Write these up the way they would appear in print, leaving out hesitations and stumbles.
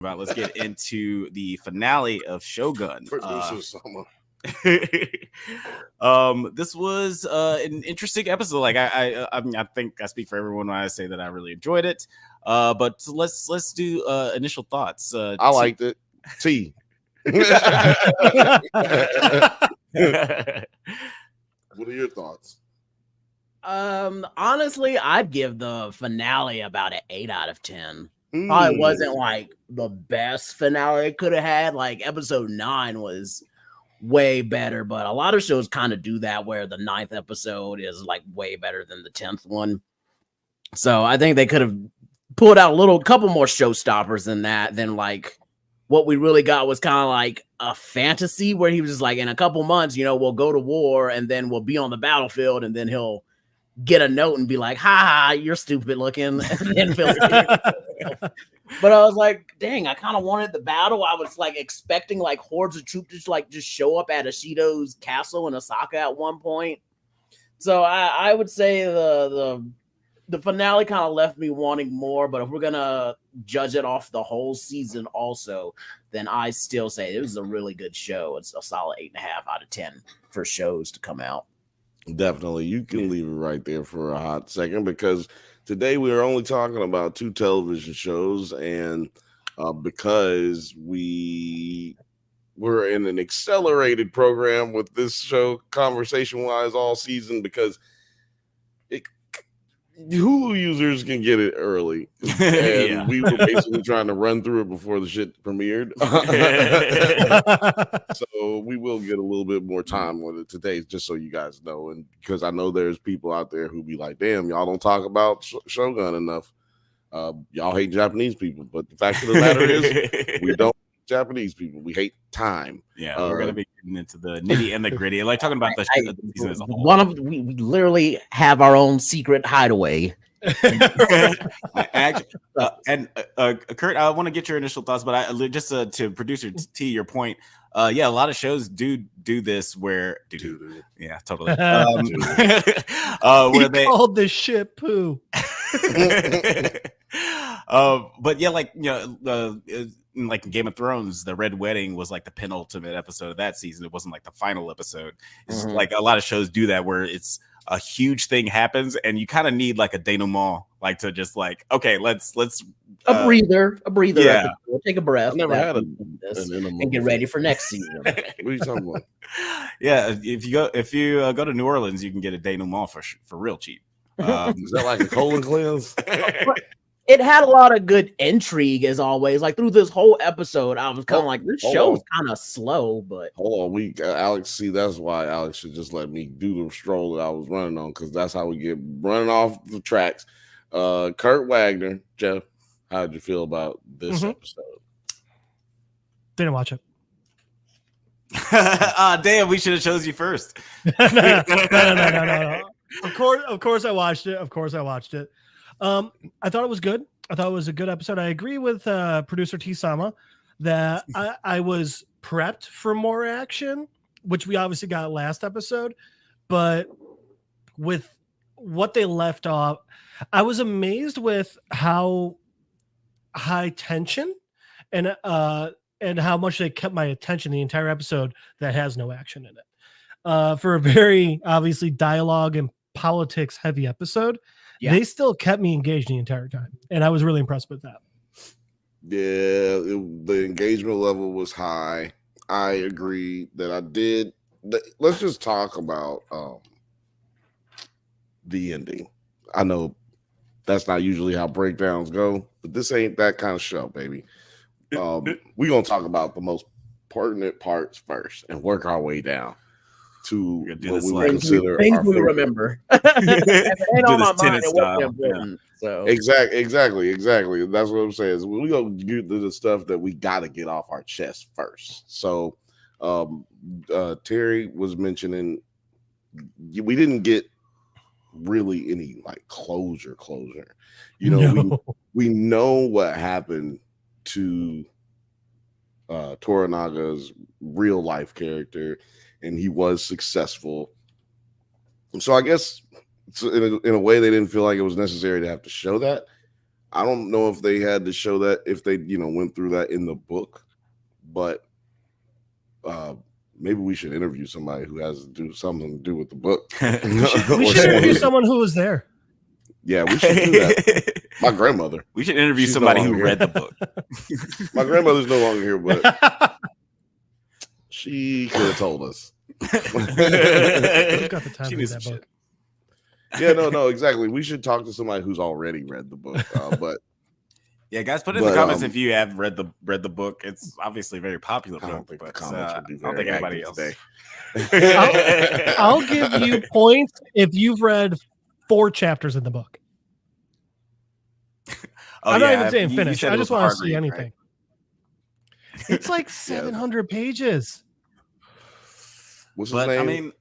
about. Let's get into the finale of Shogun. Producer Summer. This was an interesting episode. Like I mean, I think I speak for everyone when I say that I really enjoyed it. But let's do initial thoughts. I liked it. T. What are your thoughts? Honestly, I'd give the finale about an 8 out of 10. Probably wasn't like the best finale it could have had. Like episode 9 was way better, but a lot of shows kind of do that where the 9th episode is like way better than the 10th one. So I think they could have pulled out a couple more showstoppers than that. Than like what we really got was kind of like a fantasy where he was just like, in a couple months, we'll go to war and then we'll be on the battlefield and then he'll get a note and be like, ha, you're stupid looking. And then but I was like, dang, I kind of wanted the battle. I was like expecting like hordes of troops to just show up at Ishido's castle in Osaka at one point. So I would say the finale kind of left me wanting more, but if we're gonna judge it off the whole season also, then I still say it was a really good show. It's a solid 8.5 out of 10 for shows to come out. Definitely. You can leave it right there for a hot second, because today we are only talking about 2 television shows, and because we're in an accelerated program with this show conversation-wise all season, because Hulu users can get it early, and we were basically trying to run through it before the shit premiered. So we will get a little bit more time with it today, just so you guys know, and because I know there's people out there who be like, damn, y'all don't talk about Shogun enough. Y'all hate Japanese people, but the fact of the matter is we don't hate Japanese people. We hate time. Yeah, we're gonna be getting into the nitty and the gritty, like talking about the season as a whole. We literally have our own secret hideaway. Kurt, I want to get your initial thoughts, but I just to producer T, your point. A lot of shows do this where yeah, totally. Where they called this shit poo. But yeah, like like Game of Thrones, the Red Wedding was like the penultimate episode of that season. It wasn't like the final episode. It's like a lot of shows do that where it's a huge thing happens and you kind of need like a denouement, like to just like, okay, let's a breather. Yeah. We'll take a breath. I've never had and get ready for next season. What are you talking about? Yeah, if you go to New Orleans, you can get a denouement for real cheap. Is that like a colon cleanse? It had a lot of good intrigue as always. Like through this whole episode, I was kind of like, this show is kind of slow, but hold on, Alex, see, that's why Alex should just let me do the stroll that I was running on, because that's how we get running off the tracks. Kurt Wagner, Jeff, how did you feel about this episode? Didn't watch it. Damn, we should have chose you first. No. Of course I watched it. I thought it was good. I thought it was a good episode. I agree with producer T-Sama that I was prepped for more action, which we obviously got last episode, but with what they left off, I was amazed with how high tension and how much they kept my attention the entire episode that has no action in it. For a very obviously dialogue and politics heavy episode, they still kept me engaged the entire time, and I was really impressed with that. Yeah, the engagement level was high. I agree that I did. Let's just talk about the ending. I know that's not usually how breakdowns go, but this ain't that kind of show, baby. We're going to talk about the most pertinent parts first and work our way down to what we would consider things we remember. Ain't on my mind. It wasn't important. So exactly. That's what I'm saying. So we gonna get to the stuff that we got to get off our chest first. So, Terry was mentioning we didn't get really any like closure. We know what happened to Toranaga's real life character, and he was successful. So I guess in a way they didn't feel like it was necessary to have to show that. I don't know if they had to show that, if they, went through that in the book, but maybe we should interview somebody who has to do something to do with the book. We should interview someone who was there. Yeah, we should do that. My grandmother. We should interview somebody who read the book. My grandmother's no longer here, but she could have told us. Who's got the time to read that book? Yeah, no, exactly. We should talk to somebody who's already read the book. But yeah, guys, put in the comments if you have read the book. It's obviously a very popular book. I don't think the but comments would be I don't think anybody else. Today. I'll give you points if you've read 4 chapters in the book. I'm not even saying finish. I just want to see anything. Right? It's like 700 pages. What's his name? I mean,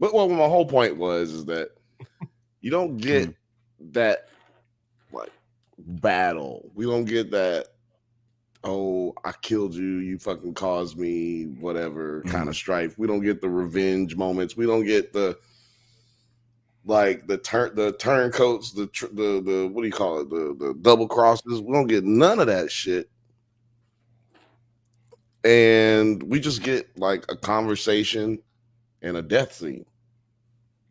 but my whole point is that you don't get that like battle. We don't get that, oh, I killed you, you fucking caused me, whatever kind of strife. We don't get the revenge moments. We don't get the turncoats, the what do you call it? The double crosses. We don't get none of that shit. And we just get like a conversation and a death scene.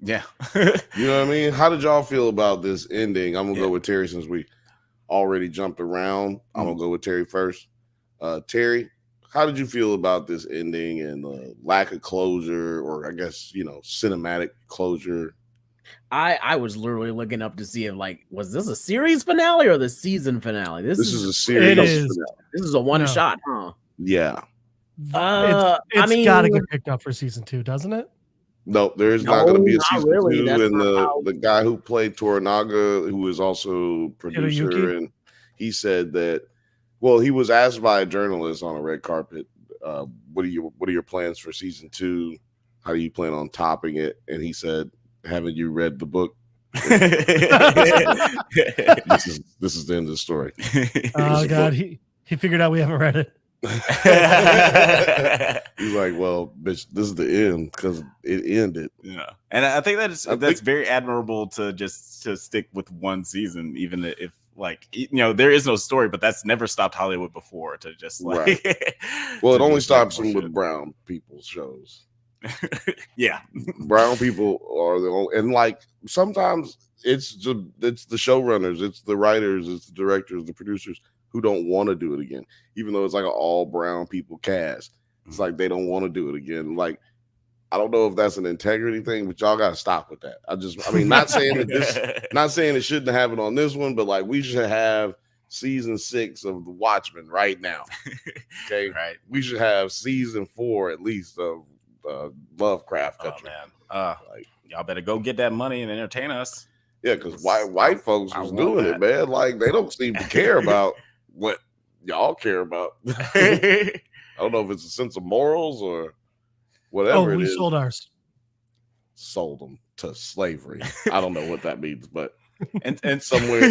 Yeah. You know what I mean? How did y'all feel about this ending? I'm gonna go with Terry since we already jumped around. I'm gonna go with Terry first. Terry, how did you feel about this ending and the lack of closure, or I guess cinematic closure? I was literally looking up to see if was this a series finale or the season finale? This is a series finale. This is a one shot, huh? Yeah. It's got to get picked up for season 2, doesn't it? No, there's not going to be a season 2. And the guy who played Toranaga, who is also producer, Hiroyuki? And he said that, well, he was asked by a journalist on a red carpet, what are your plans for season 2? How do you plan on topping it? And he said, haven't you read the book? This is the end of the story. Oh God, he figured out we haven't read it. He's like, well, bitch, this is the end because it ended. Yeah, and I think that's very admirable to stick with one season, even if there is no story, but that's never stopped Hollywood before to just right. Well, it only stops them with brown people's shows. Yeah, brown people are the only, and sometimes it's the showrunners, it's the writers, it's the directors, the producers who don't want to do it again, even though it's like an all brown people cast. It's like they don't want to do it again. I don't know if that's an integrity thing, but y'all got to stop with that. Not saying that not saying it shouldn't happen on this one, but we should have season 6 of The Watchmen right now. Okay, right. We should have season 4 at least of Lovecraft Country. Oh man, y'all better go get that money and entertain us. Yeah, because white folks was doing it, man. They don't seem to care about what y'all care about. I don't know if it's a sense of morals or whatever. We sold ours. Sold them to slavery. I don't know what that means, but and somewhere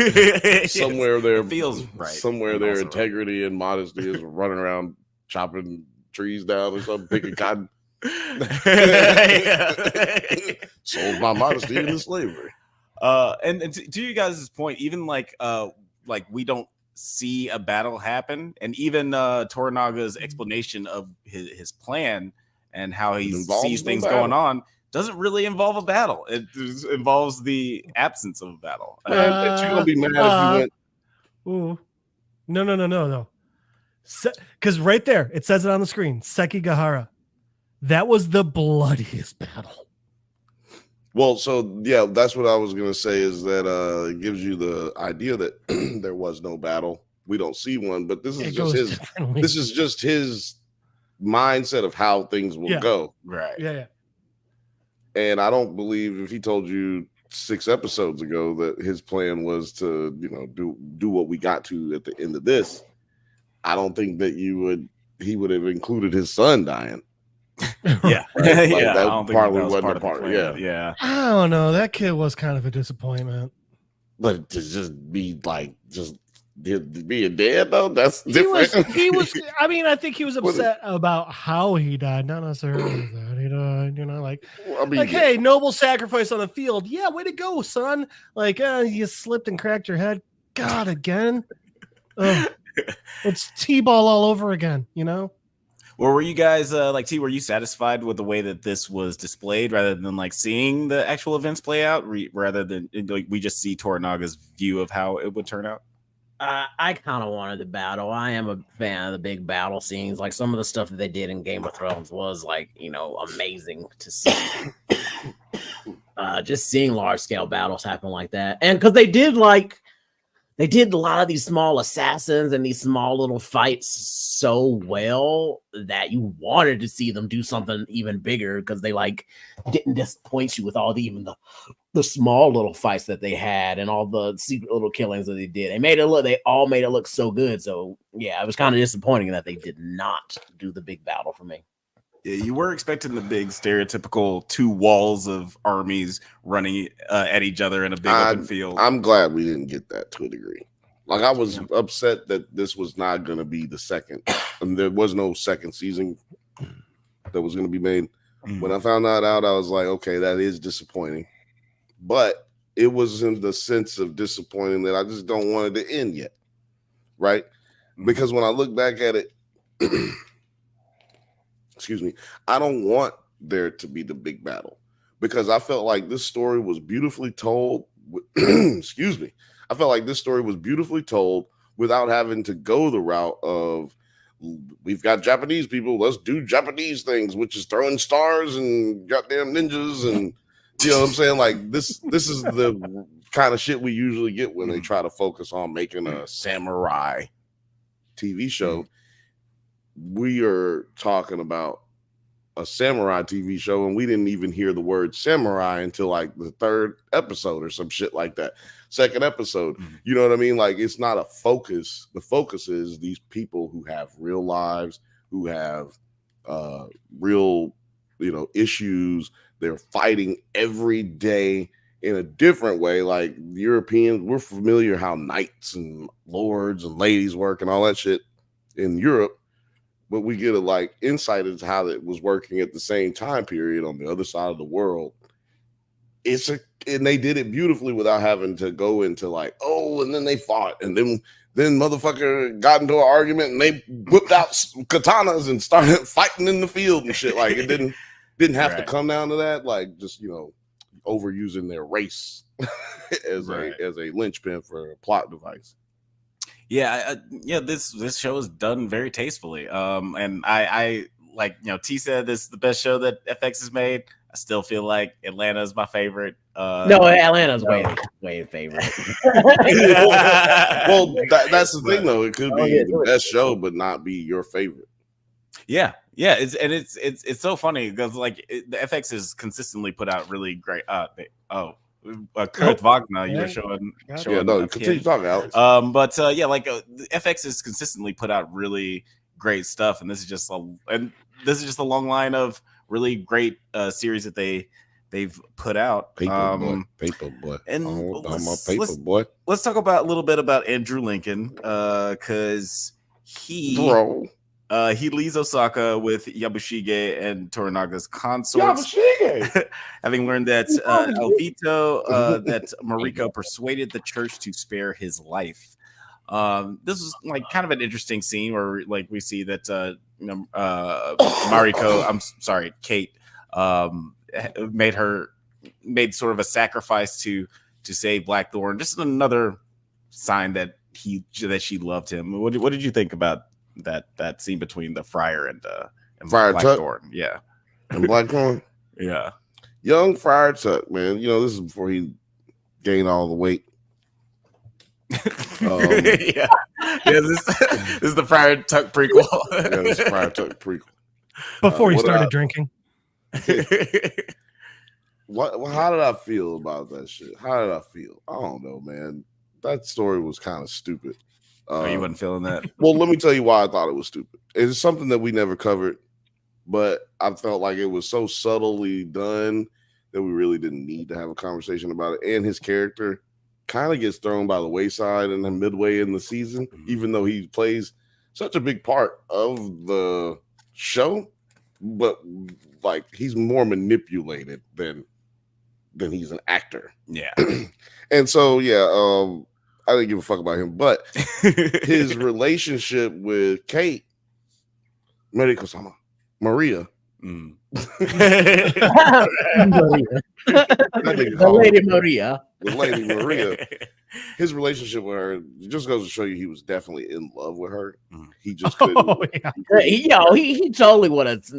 there feels right. Somewhere their integrity and modesty is running around chopping trees down or something, picking cotton. Sold my modesty into slavery. And to you guys' point, even we don't see a battle happen, and even Toranaga's explanation of his plan and how he sees things going on doesn't really involve a battle. It involves the absence of a battle. You're gonna be mad if you went. No. Because right there, it says it on the screen. Sekigahara. That was the bloodiest battle. Well, so yeah, that's what I was gonna say. Is that it gives you the idea that there was no battle. We don't see one, but this is just his. This is just his mindset of how things will go. Right. Yeah. And I don't believe if he told you 6 episodes ago that his plan was to, do what we got to at the end of this. I don't think that he would have included his son dying. Yeah, right? Yeah. That probably wasn't a part. Yeah. I don't know. That kid was kind of a disappointment. But to just be being dead though, that's different. He was. I mean, I think he was upset about how he died, not necessarily that he died. Hey, noble sacrifice on the field. Yeah, way to go, son. You slipped and cracked your head. God, again. Ugh. It's T-ball all over again, you know? Well, were you guys like T? Were you satisfied with the way that this was displayed, rather than like seeing the actual events play out, rather than like we just see Toranaga's view of how it would turn out? I kind of wanted the battle. I am a fan of the big battle scenes. Like some of the stuff that they did in Game of Thrones was like, amazing to see. Just seeing large scale battles happen like that. And because they did a lot of these small assassins and these small little fights so well that you wanted to see them do something even bigger, because they like didn't disappoint you with all the small little fights that they had and all the secret little killings that they did. They all made it look so good. So yeah, it was kind of disappointing that they did not do the big battle for me. Yeah, you were expecting the big stereotypical two walls of armies running at each other in a big open field. I'm glad we didn't get that to a degree. Like, I was upset that this was not going to be the second, and there was no second season that was going to be made. When I found that out, I was like, okay, that is disappointing. But it was in the sense of disappointing that I just don't want it to end yet, right? Because when I look back at it, excuse me, I don't want there to be the big battle, because I felt like this story was beautifully told. Excuse me. I felt like this story was beautifully told without having to go the route of, we've got Japanese people, let's do Japanese things, which is throwing stars and goddamn ninjas, and you know what I'm saying? Like, this is the kind of shit we usually get when they try to focus on making a samurai TV show. We are talking about a samurai TV show, and we didn't even hear the word samurai until like the third episode or some shit like that. Second episode, you know what I mean? Like, it's not a focus. The focus is these people who have real lives, who have real, issues. They're fighting every day in a different way. Like Europeans, we're familiar how knights and lords and ladies work and all that shit in Europe. But we get a insight into how it was working at the same time period on the other side of the world. And they did it beautifully without having to go into and then they fought, and then motherfucker got into an argument and they whipped out katanas and started fighting in the field and shit. Like, it didn't have to come down to that. Like, just overusing their race as a linchpin for a plot device. Yeah, this show is done very tastefully. And I like, T said this is the best show that FX has made. I still feel like Atlanta is my favorite. No, Atlanta's way favorite. Well, that's the thing, though. It could be the best show, but not be your favorite. Yeah, it's so funny because the FX has consistently put out really great. Kurt Wagner, you were showing. Yeah, no, continue talking, Alex. But FX has consistently put out really great stuff, and this is just a long line of really great series that they've put out. Paperboy. And let's talk about a little bit about Andrew Lincoln, because he leaves Osaka with Yabushige and Toranaga's consorts. Having learned that Alvito, that Mariko persuaded the church to spare his life. This is kind of an interesting scene where we see that Kate made sort of a sacrifice to save Blackthorn. Just another sign that she loved him. What did you think about that scene between the friar and Blackthorn? Yeah, and Blackthorn. Yeah, young Friar Tuck, man. This is before he gained all the weight. This is the Friar Tuck prequel. This is Friar Tuck prequel. Before he started drinking. How did I feel about that shit? How did I feel? I don't know, man. That story was kind of stupid. You wasn't feeling that? Well, let me tell you why I thought it was stupid. It's something that we never covered, but I felt like it was so subtly done that we really didn't need to have a conversation about it. And his character kind of gets thrown by the wayside in the midway in the season, even though he plays such a big part of the show. But he's more manipulated than he's an actor. Yeah. And so I didn't give a fuck about him, but his relationship with Kate, Maria. Maria. The Lady Maria. The Lady Maria. His relationship with her just goes to show you he was definitely in love with her. He just couldn't. He totally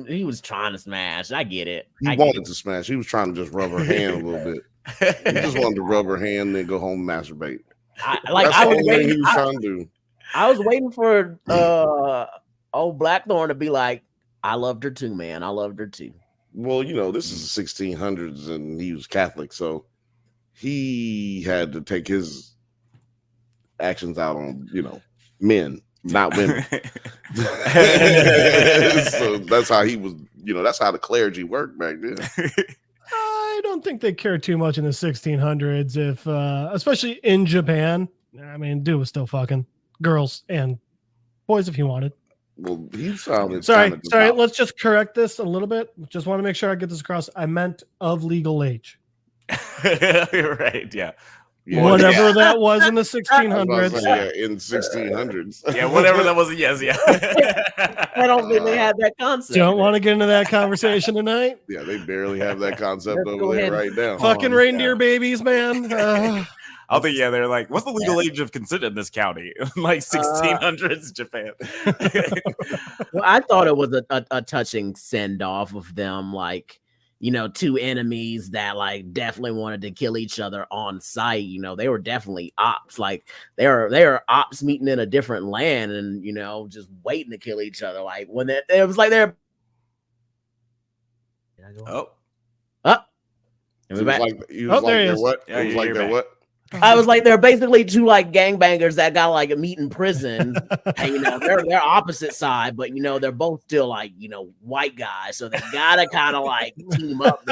he was trying to smash. I get it. He wanted to smash. He was trying to just rub her hand a little bit. He just wanted to rub her hand and then go home and masturbate. I was waiting for old Blackthorn to be like, I loved her too, man. I loved her too. Well, this is the 1600s and he was Catholic, so he had to take his actions out on, men, not women. So that's how he was, that's how the clergy worked back then. I don't think they cared too much in the 1600s, if especially in Japan. I mean, dude was still fucking girls and boys if he wanted. Well, he sounded sorry. Let's just correct this a little bit. Just want to make sure I get this across. I meant of legal age. You're right. Yeah. Whatever that was in the 1600s. In 1600s. Yeah, whatever that was. Yes, yeah. I don't think they had that concept. Don't want to get into that conversation tonight. Yeah, they barely have that concept over there right now. Fucking reindeer babies, man. I think they're like, what's the legal age of consent in this county? Like 1600s Japan. Well, I thought it was a touching send off of them, like, two enemies that like definitely wanted to kill each other on sight. They were definitely ops. Like they were ops meeting in a different land and just waiting to kill each other. Like when it was like they're I was like, they're basically two like gangbangers that got like a meet in prison, and they're opposite side, but they're both still like white guys, so they gotta kind of like team up.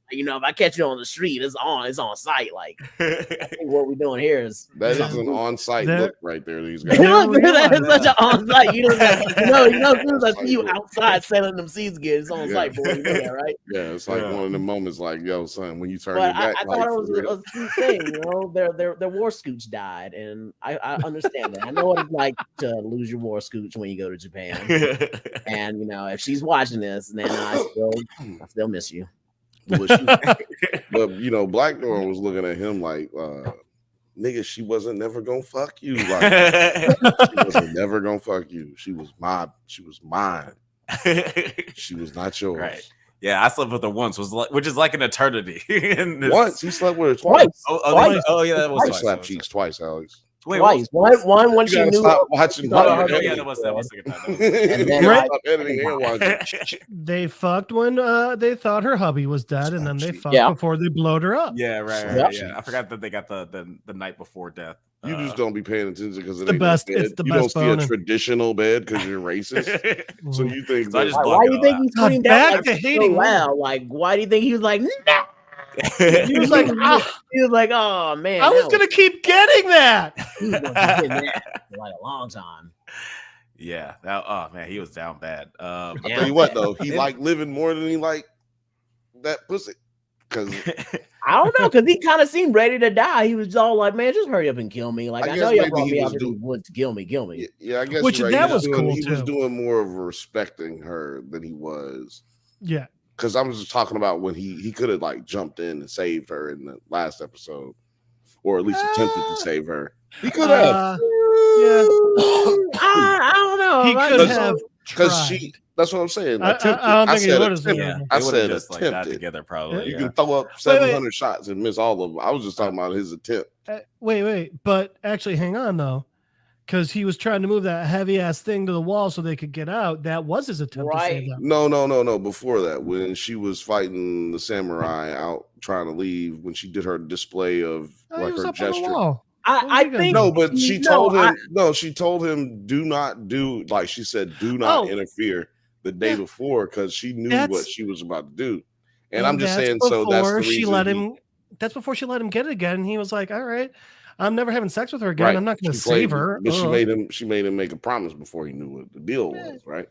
If I catch you on the street, it's on site. Like, I think what we're doing here is an on-site look right there. These guys, that is such an on-site. As soon as I see you outside selling them seeds again, it's on site, boy. You know that, right? Yeah, it's like one of the moments, like, yo, son, when you turn your back. I thought it was a true thing, their war scooch died, and I understand that. I know what it's like to lose your war scooch when you go to Japan. And if she's watching this, then I still miss you. But Blackthorn was looking at him like, nigga, she wasn't never gonna fuck you. Like, she wasn't never gonna fuck you. She was mine. She was not yours. Right. Yeah, I slept with her once, which is like an eternity. Once he slept with her twice. Oh yeah, that was twice. Slapped cheeks twice, Alex. Wait, twice. One when she knew. Stop watching. Yeah, that was second time. They fucked when they thought her hubby was dead, and then they fucked before they blowed her up. Yeah, right. Yeah, I forgot that they got the night before death. You just don't be paying attention because it's the best. It's the best. You don't see a traditional bed because you're racist. So you think? Why do you think he screamed out back to hating? Wow, like why do you think he was like? Nah. He was like, oh man, I was gonna keep getting that. He was gonna keep getting that for like a long time. Yeah. Oh man, he was down bad. I tell you what though, he liked living more than he liked that pussy. Because I don't know, because he kind of seemed ready to die. He was all like, "Man, just hurry up and kill me." Like I know you brought me out of the woods to kill me. Yeah, I guess. Which that was cool. He was doing more of respecting her than he was. Yeah. Because I was just talking about when he could have like jumped in and saved her in the last episode, or at least attempted to save her. He could have. Yeah. I don't know. He could have because she. That's what I'm saying. I don't think he would have. I said just like that together, probably. You can throw up 700 shots and miss all of them. I was just talking about his attempt. Wait, but actually, hang on though, because he was trying to move that heavy ass thing to the wall so they could get out. That was his attempt to save them. No. Before that, when she was fighting the samurai out trying to leave, when she did her display of like her gesture. I think no, but she told him. She told him, "Do not do." Like she said, "Do not interfere." The day before, because she knew what she was about to do, and I'm just saying. So that's the reason she let him. That's before she let him get it again. And he was like, "All right, I'm never having sex with her again. Right. I'm not going to save her." But she made him make a promise before he knew what the deal was, right?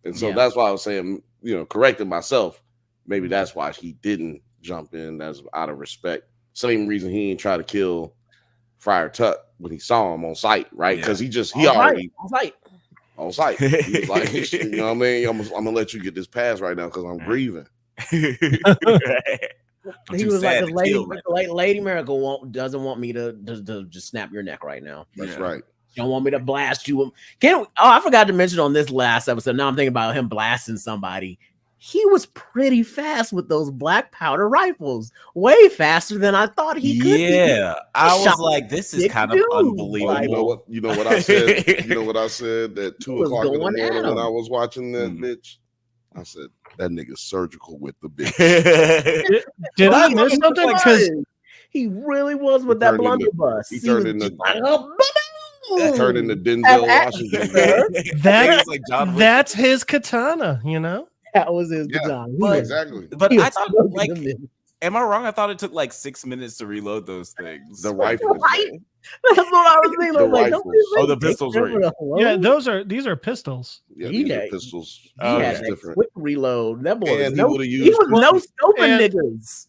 And so that's why I was saying, correcting myself. Maybe that's why he didn't jump in, as out of respect. Same reason he didn't try to kill Friar Tuck when he saw him on site, right? Because he On already site. on site. He was like, you know what I mean? I'm gonna let you get this pass right now because I'm grieving. He He was like, Lady Miracle doesn't want me to just snap your neck right now. That's right. You don't want me to blast you. I forgot to mention on this last episode. Now I'm thinking about him blasting somebody. He was pretty fast with those black powder rifles, way faster than I thought he could. Yeah, I was like, this is kind of unbelievable. You know what I said? You know what I said at 2 o'clock in the morning when I was watching that bitch? I said, that nigga's surgical with the bitch. Did I miss something? Because he really was with that blunderbuss. He turned into Denzel Washington. That's his katana, you know? That was his katana. Exactly. But I thought, like, am I wrong? I thought it took like 6 minutes to reload those things. The rifle. That's what I was thinking. The pistols were. Yeah, these are pistols. Yeah, these are pistols. He had a quick reload. That boy he was no scoping niggas.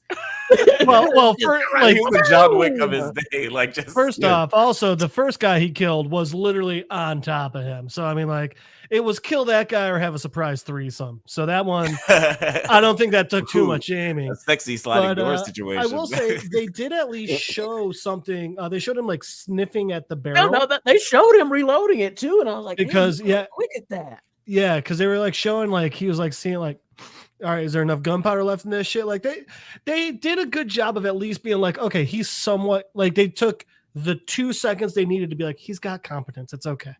Well, he was the John Wick of his day. Like, just first off, also the first guy he killed was literally on top of him. So I mean, like, it was kill that guy or have a surprise threesome. So that one, I don't think that took too much aiming. A sexy sliding door situation. I will say they did at least show something. They showed him like sniffing at the barrel. No, they showed him reloading it too, and I was like, because quick at that. Yeah, because they were like showing, like, he was like seeing, like, all right, is there enough gunpowder left in this shit? Like, they did a good job of at least being like, okay, he's somewhat, like, they took the 2 seconds they needed to be like, he's got competence, it's okay.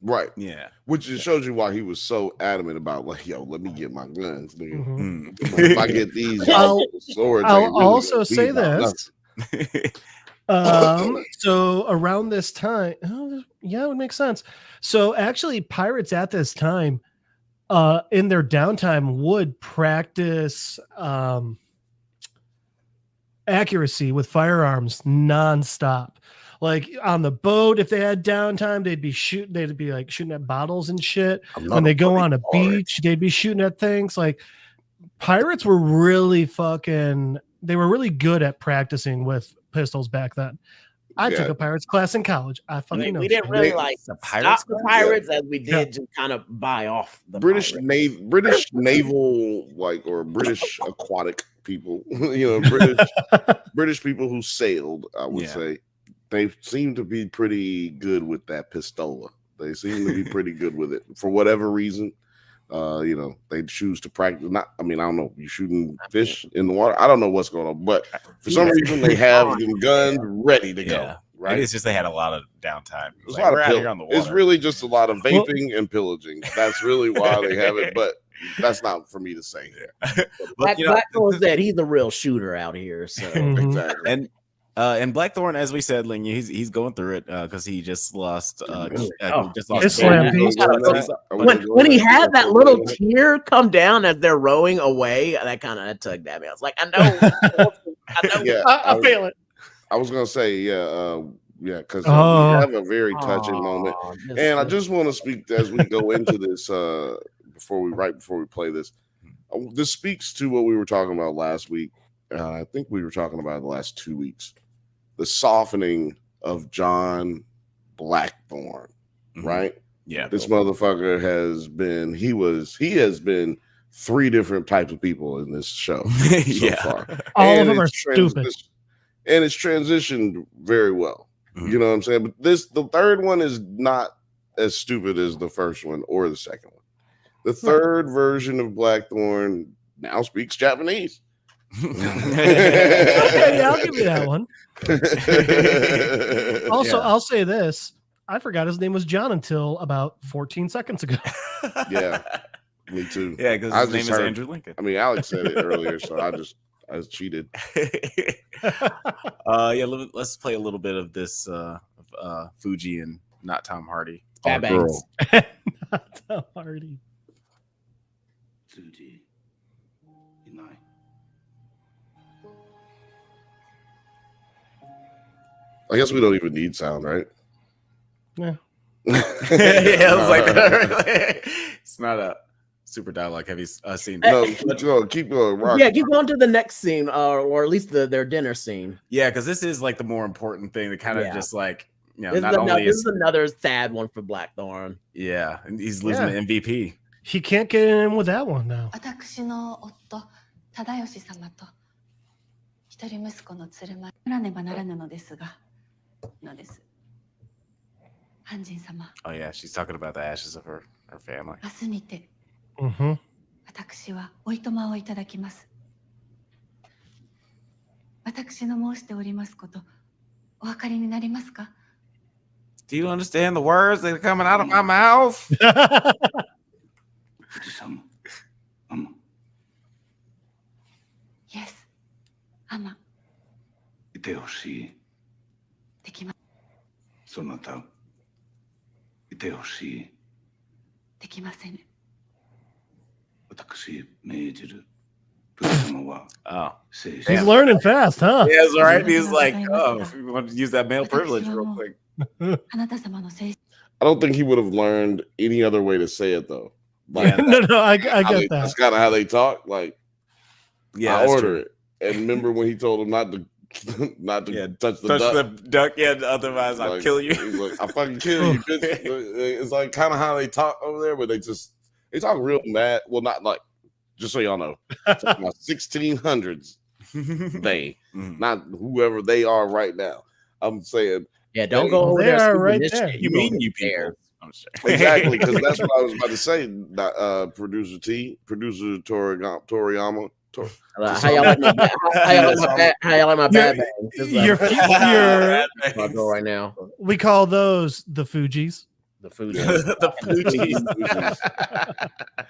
Right. Yeah. Which just shows you why he was so adamant about, like, yo, let me get my guns, nigga. Mm-hmm. If I get these swords, I'll also say this. So around this time, yeah, it would make sense. So actually, pirates at this time, in their downtime, would practice accuracy with firearms nonstop. Like on the boat, if they had downtime, they'd be like shooting at bottles and shit. When they go on a beach, they'd be shooting at things. Like, pirates were really they were really good at practicing with pistols back then. I took a pirates class in college. We didn't really like the pirates as we did to kind of buy off the British naval, like, or British aquatic people. You know, British people who sailed, I would say. They seem to be pretty good with that pistola. They seem to be pretty good with it for whatever reason. You know, they choose to practice. I don't know. You shooting fish in the water. I don't know what's going on, but for some reason they have them guns ready to go. Right? It's just they had a lot of downtime. It's really just a lot of vaping and pillaging. That's really why they have it. But that's not for me to say. Blackthorn said he's a real shooter out here. So exactly. And Blackthorn, as we said, Ling, he's going through it because he just lost. When he had that little tear come down as they're rowing away, that kind of tugged at me. I was like, I know. Yeah, I feel it. I was gonna say, because we have a very touching moment, and I just want to speak as we go into this before we play this. This speaks to what we were talking about last week. I think we were talking about the last 2 weeks. The softening of John Blackthorn, right? Yeah. This motherfucker has been 3 different types of people in this show so far. All of them are stupid. And it's transitioned very well. You know what I'm saying? But the third one is not as stupid as the first one or the second one. The third version of Blackthorn now speaks Japanese. Okay, yeah, I'll give you that one. Also, I'll say this. I forgot his name was John until about 14 seconds ago. Yeah, me too. Yeah, because his name is Andrew Lincoln. I mean, Alex said it earlier, so I cheated. Let's play a little bit of this Fuji and not Tom Hardy. Not Tom Hardy. Fuji. I guess we don't even need sound, right? Yeah. I was like, it's not a super dialogue heavy scene. No, keep going. Rock. Yeah, keep going to the next scene, or at least their dinner scene. Yeah, because this is like the more important thing that kind of just like This is another sad one for Blackthorn. Yeah, and he's losing the MVP. He can't get in with that one now. 私の夫、忠義様と一人息子の鶴間らねばならぬのですが、のです。半人様。Oh yeah, she's talking about the ashes of her family. 明日にて、Mm-hmm. 私はおいとまをいただきます。私の申しておりますこと、お分かりになりますか? Do you understand the words that are coming out of my mouth? 富士山、アマ。Yes, アマ。いてほしい。できます。そなた、いてほしい。できません。私、命じる。富士山は、Oh. He's learning fast, huh? Yeah, that's right. He's like, oh, if you want to use that male privilege real quick. あなた様の精神。 I don't think he would have learned any other way to say it though. Like, No, I get that. That's kind of how they talk. Like, Yeah, I that's order true. it. And remember when he told him not to touch the duck? the duck, yeah, otherwise I'll Like, kill you. He's like, I fucking kill you, bitch. It's like kind of how they talk over there, but they talk real mad. Well, not like, just so y'all know, 1600s. They, not whoever they are right now. I'm saying, yeah, don't go over they there. are right there. You mean you people? I'm sure. exactly, because that's what I was about to say. Producer Toriyama. How y'all like my bad bangs? Your My girl right now. we call those the Fugees. The food. The Fugees.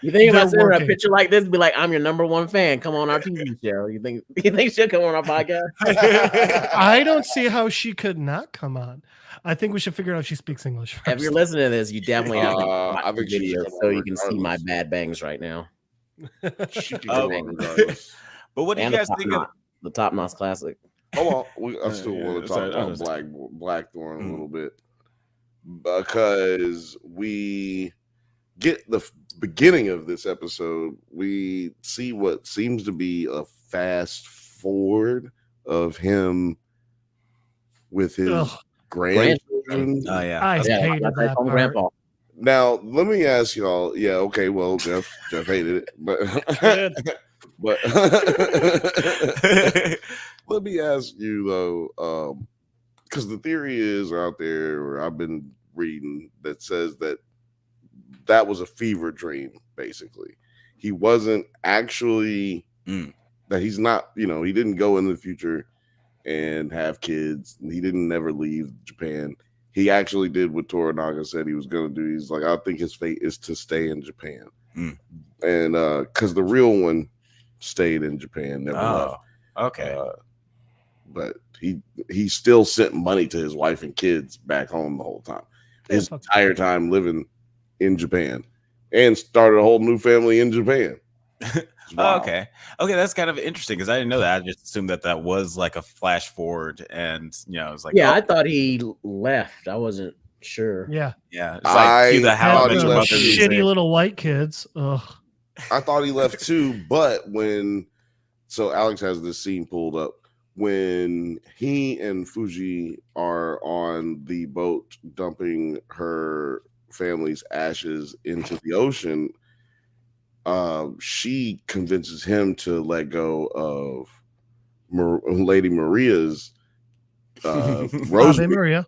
You think if I They're send her a working. picture like this, be like, I'm your number one fan. Come on our TV show. You think she'll come on our podcast? I don't see how she could not come on. I think we should figure out if she speaks English first. If you're listening to this, you definitely have to I watch think the she video should so you can see regardless. my bad bangs right now. She can Oh. go on regardless. But what do you And guys think of? the Top Notch Classic. Hold on, I still want to talk about Blackthorn a little bit because we get the beginning of this episode. We see what seems to be a fast forward of him with his Ugh. grandchildren. Oh yeah, I hated that's that from part. Grandpa. Now, let me ask y'all. Yeah, okay. Well, Jeff hated it, but but let me ask you though, because the theory is out there, or I've been reading that says that was a fever dream. Basically, he wasn't actually that he's not. You know, he didn't go in the future and have kids. He didn't never leave Japan. He actually did what Toranaga said he was going to do. He's like, I think his fate is to stay in Japan. And because the real one stayed in Japan, never left. Okay. But he still sent money to his wife and kids back home the whole time. His entire time living in Japan, and started a whole new family in Japan. Wow. Okay, that's kind of interesting because I didn't know that. I just assumed that was like a flash forward, and it's like I thought he left. I wasn't sure. Yeah. It's like cue the How I thought Met he Your left Mother too. music. Shitty little white kids. Ugh. I thought he left too, but so Alex has this scene pulled up when he and Fuji are on the boat dumping her family's ashes into the ocean. She convinces him to let go of Lady Maria's Ave rosary. Maria.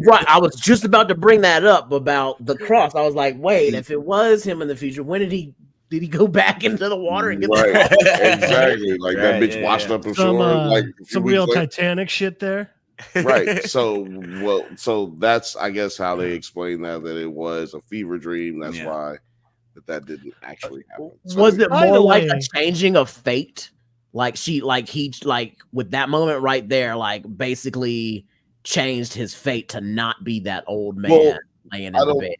Right. I was just about to bring that up about the cross. I was like, wait, if it was him in the future, when did he go back into the water and get Right, the exactly. Like that bitch washed up ashore. Like Some real Titanic shit there. Right. So that's I guess how they explain that it was a fever dream. That's why that didn't actually happen. So was it more like way. a changing of fate? Like he with that moment right there, like basically changed his fate to not be that old man laying in the bed.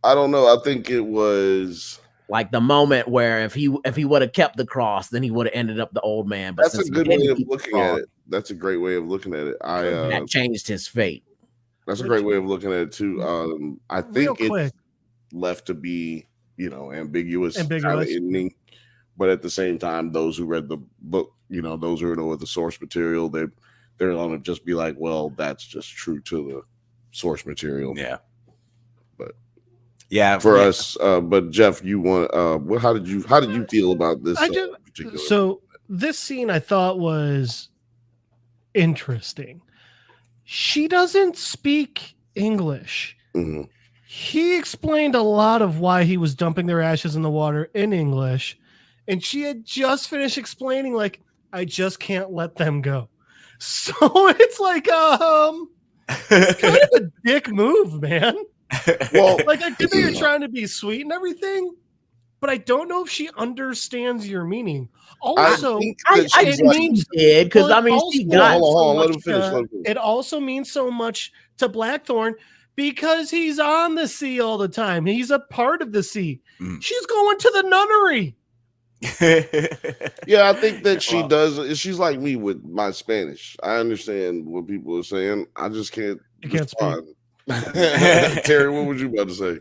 I don't know. I think it was like the moment where if he would have kept the cross, then he would have ended up the old man. But that's a good way of looking at it. That's a great way of looking at it. That changed his fate. That's a great way of looking at it too. I think it's left to be, ambiguous. Kind of ending. But at the same time, those who read the book, those who know the source material, they're going to just be like, well, that's just true to source material. Yeah, but for us. But Jeff, you want? How did you feel about this particular? So this scene I thought was interesting. She doesn't speak English. Mm-hmm. He explained a lot of why he was dumping their ashes in the water in English, and she had just finished explaining, like, I just can't let them go. So it's like, it's kind of a dick move, man. Well, like, I get that you're trying to be sweet and everything, but I don't know if she understands your meaning. Also, I think she did, because I mean, she got. Hold on, let him finish. It also means so much to Blackthorn because he's on the sea all the time. He's a part of the sea. She's going to the nunnery. Yeah, I think that she does. She's like me with my Spanish. I understand what people are saying. I just can't. You can't speak. Terry, what would you about to say?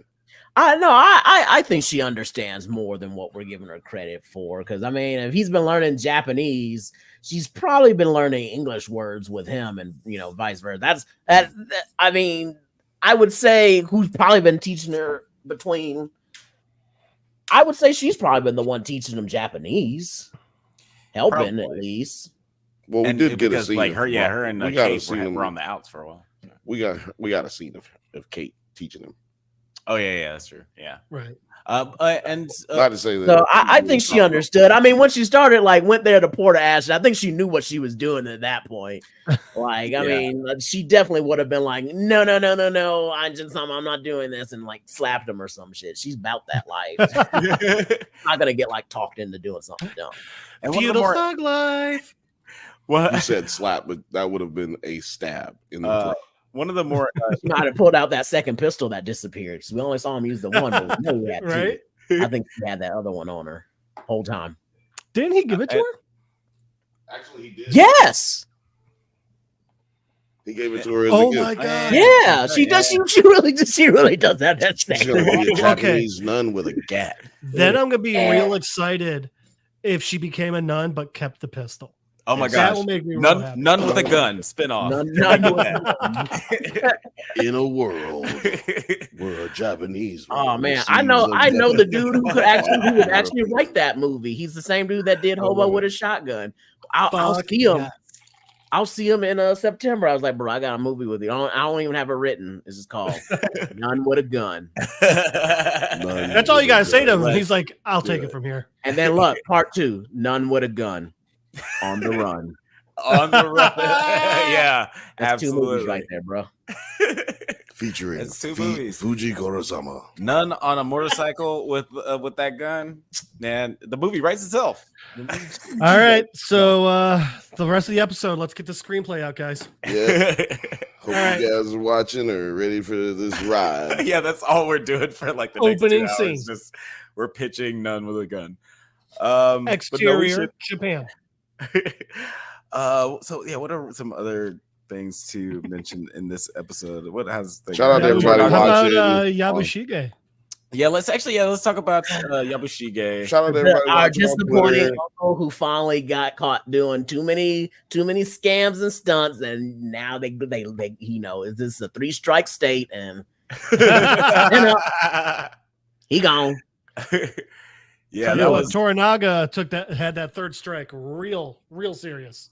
I think she understands more than what we're giving her credit for. Because I mean, if he's been learning Japanese, she's probably been learning English words with him, and vice versa. That. I mean, I would say who's probably been teaching her between. I would say she's probably been the one teaching them Japanese, helping at least. Well, we did get a scene like her, her and Kate were on the outs for a while. We got a scene of Kate teaching him. Oh yeah, that's true. Yeah, right. And not to say that. So I think she understood. I mean, when she started, went there to pour the ashes, I think she knew what she was doing at that point. I mean, she definitely would have been like, no, I'm not doing this, and slapped him or some shit. She's about that life. Not gonna get talked into doing something dumb. And feudal thug life. What you said slap, but that would have been a stab in the throat. One of the more she might have pulled out that second pistol that disappeared. So we only saw him use the one, but we know he had right? two. I think he had that other one on her whole time. Didn't he give it to her? Actually, he did. Yes. He gave it to her as a gift. My god! Yeah, she does. She really does that. That's She's gonna be a Japanese nun with a gat. Then I'm gonna be real excited if she became a nun but kept the pistol. Oh my gosh! That will make me none with a gun spinoff. In a world where a Japanese. Oh man, I know the dude who would actually write that movie. He's the same dude that did Hobo with a Shotgun. I'll see him. Yeah. I'll see him in September. I was like, bro, I got a movie with you. I don't even have it written. This is called None with a Gun. That's all you gotta say to him. He's like, I'll take it from here. And then look, part 2, None with a Gun. On the Run. On the Run. Yeah, that's absolutely. 2 movies right there, bro. Featuring movies. Fuji Kurosama. None on a motorcycle with that gun. Man, the movie writes itself. All right, so the rest of the episode, let's get the screenplay out, guys. Yeah. Hope you guys are watching or ready for this ride. Yeah, that's all we're doing for the opening next 2 hours. scene. We're pitching None with a Gun. Exterior Japan. So yeah, what are some other things to mention in this episode? What has shout out to everybody watching? Yabushige. Yeah, let's talk about Yabushige. Shout out to everybody our disappointing uncle who finally got caught doing too many scams and stunts, and now they this is a 3-strike state, and he gone. Yeah, that was Toranaga had that 3rd strike real serious.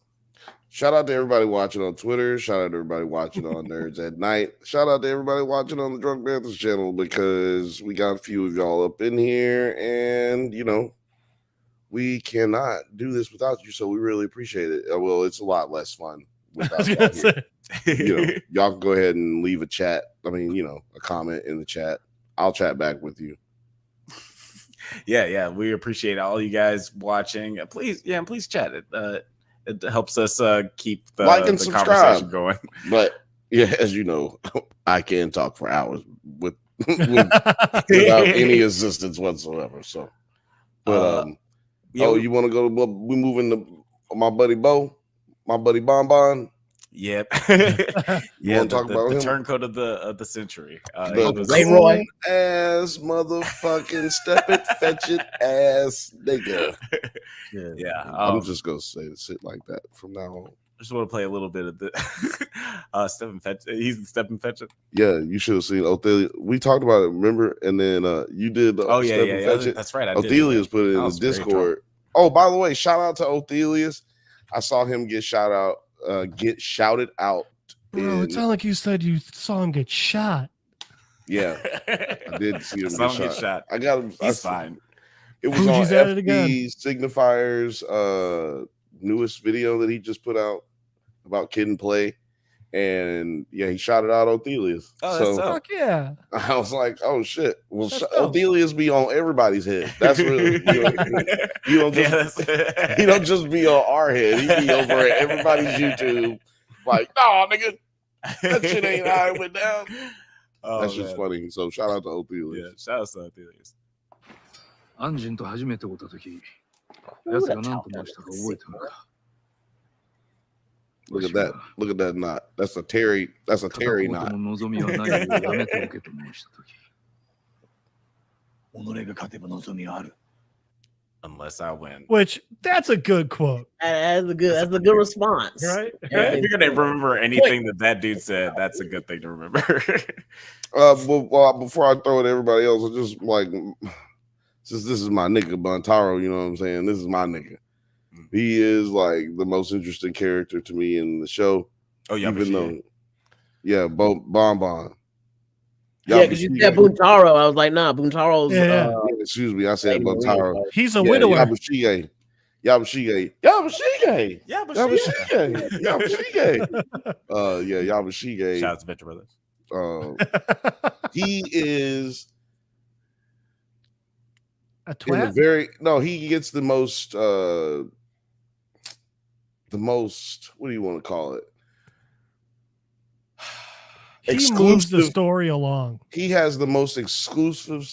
Shout out to everybody watching on Twitter. Shout out to everybody watching on Nerds at Night. Shout out to everybody watching on the Drunk Panthers channel, because we got a few of y'all up in here, and we cannot do this without you. So we really appreciate it. Well, it's a lot less fun without y'all here. Y'all can go ahead and leave a chat. I mean, a comment in the chat. I'll chat back with you. Yeah, we appreciate all you guys watching. Please chat. It helps us keep the conversation going. But yeah, as you know, I can talk for hours without any assistance whatsoever. So, but you want to go? We moving to my buddy Bo, my buddy Bonbon. Yep. Yeah, talk about the him? turncoat of the century. Leroy ass motherfucking step it, fetch it ass nigga. Yeah. I'm just gonna say shit like that from now on. just want to play a little bit of the Stephen Fetch. He's Stephen Fetch. Yeah, you should have seen Othelia. We talked about it, remember? And then you did. Yeah. That's right. Othelia's put it in the Discord. Oh, by the way, shout out to Othelia's. I saw him get shouted out. Bro, it sounded like you said you saw him get shot. Yeah, I did see him get shot. I got him. He's fine. It was on FP Signifier's newest video that he just put out about Kid and Play. And yeah, he shouted out Othelia's. Oh, so fuck yeah. I was like, oh shit. Well, Othelia's be on everybody's head. That's really you don't just be on our head. He be over at everybody's YouTube. Like, no, nigga, that shit ain't how it went down. That's just funny. So shout out to Othelia's. Yeah, shout out to Othelia's. アンジェンと初めて会ったとき、奴が何と申したか覚えてるか。Look at that. Look at that knot. That's a Terry knot. 望みはないようやめておけと申したとき。己が勝てば望みはある。 Unless I win. Which that's a good quote. That's a good response. Right? Yeah, if you're gonna remember anything that dude said, that's a good thing to remember. Well, before I throw it to everybody else, I just like, since this is my nigga Buntaro, you know what I'm saying? This is my nigga. He is like the most interesting character to me in the show. Oh, yeah, even though, yeah, Bon. Yeah, because you said Buntaro. I was like, nah, Buntaro's. Excuse me, I said Buntaro. He's a widower. Yabushige. Yabushige. Yabushige. Shout out to Venture Brothers. He is a twat. He gets the most. What do you want to call it? He moves the story along. He has the most exclusive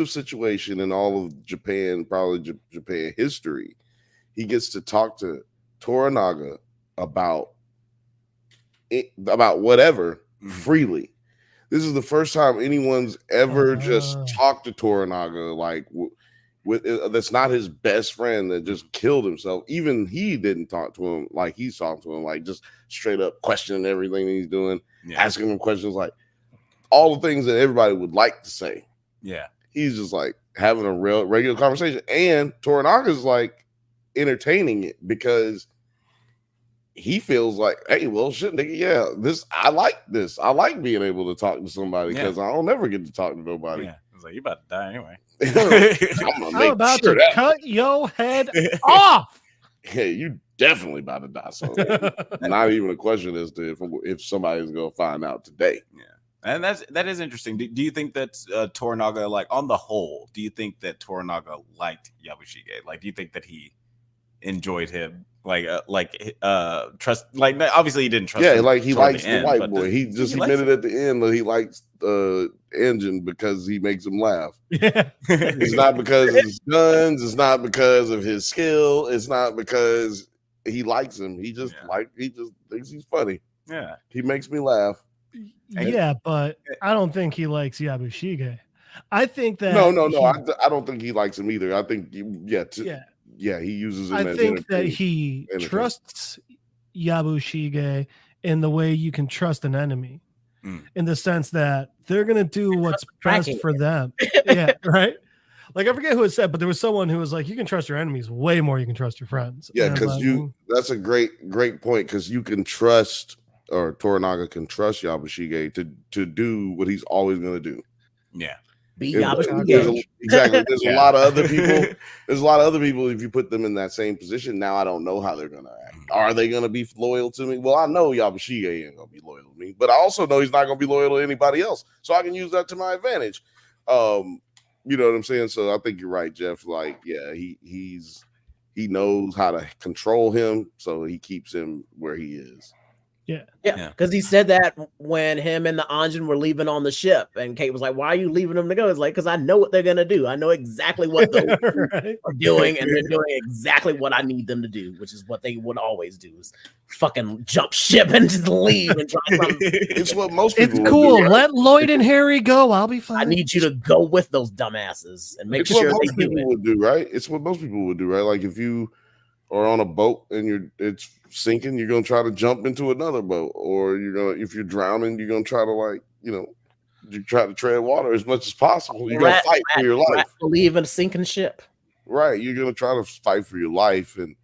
situation in all of Japan, probably Japan history. He gets to talk to Toranaga about whatever freely. This is the first time anyone's ever just talked to Toranaga like that's not his best friend that just killed himself. Even he didn't talk to him like he's talking to him, like just straight up questioning everything he's doing. Yeah. Asking him questions like all the things that everybody would like to say. Yeah. He's just like having a real regular conversation. And Toranaga's like entertaining it because he feels like, hey, well, shit, nigga, yeah, I like this. I like being able to talk to somebody because I don't never get to talk to nobody. Yeah. I was like, you about to die anyway. I'm about to cut your head off. Yeah, you definitely about to die. So not even a question as to if somebody's gonna find out today. Yeah, and that is interesting. Do you think that Toranaga, like on the whole, do you think that Toranaga liked Yabushige? Like, do you think that he enjoyed him? Trust, like obviously he didn't trust. Yeah, like he likes the white boy. He admitted at the end that he likes Engine because he makes him laugh. Yeah. It's not because of his guns. It's not because of his skill. It's not because he likes him. He just thinks he's funny. Yeah, he makes me laugh. Yeah, but I don't think he likes Yabushige. I think that no. I don't think he likes him either. I think he uses him. I think that he trusts Yabushige in the way you can trust an enemy, in the sense that they're gonna do what's best for them. Yeah, right. Like I forget who it said, but there was someone who was like, "You can trust your enemies way more you can trust your friends." Yeah, because that's a great point because you can trust, or Toranaga can trust Yabushige to do what he's always gonna do. Yeah. Exactly. There's a lot of other people. There's a lot of other people. If you put them in that same position, now I don't know how they're gonna act. Are they gonna be loyal to me? Well, I know Yabushige ain't gonna be loyal to me, but I also know he's not gonna be loyal to anybody else. So I can use that to my advantage. You know what I'm saying? So I think you're right, Jeff. Like, yeah, he knows how to control him, so he keeps him where he is. Yeah, because he said that when him and the Anjin were leaving on the ship, and Kate was like, "Why are you leaving them to go?" It's like, because I know what they're gonna do. I know exactly what they are doing, and they're doing exactly what I need them to do, which is what they would always do: is fucking jump ship and just leave and try something. It's what most people. It's cool. Do, right? Let Lloyd and Harry go. I'll be fine. I need you to go with those dumbasses and make sure what most people would do, right? It's what most people would do, right? Like if you or on a boat and it's sinking, you're gonna try to jump into another boat, or if you're drowning, you're gonna try to you try to tread water as much as possible. You're gonna fight for your life. Believe in a sinking ship. Right. You're gonna try to fight for your life. And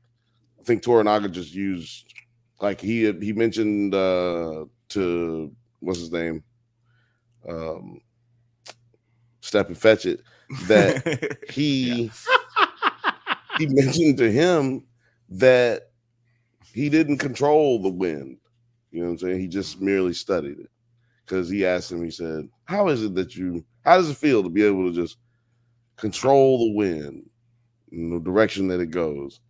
I think Toranaga just used, like, he mentioned to what's his name? Step and Fetch It, that he mentioned to him that he didn't control the wind. You know what I'm saying? He just merely studied it. Because he asked him, he said, how does it feel to be able to just control the wind in the direction that it goes?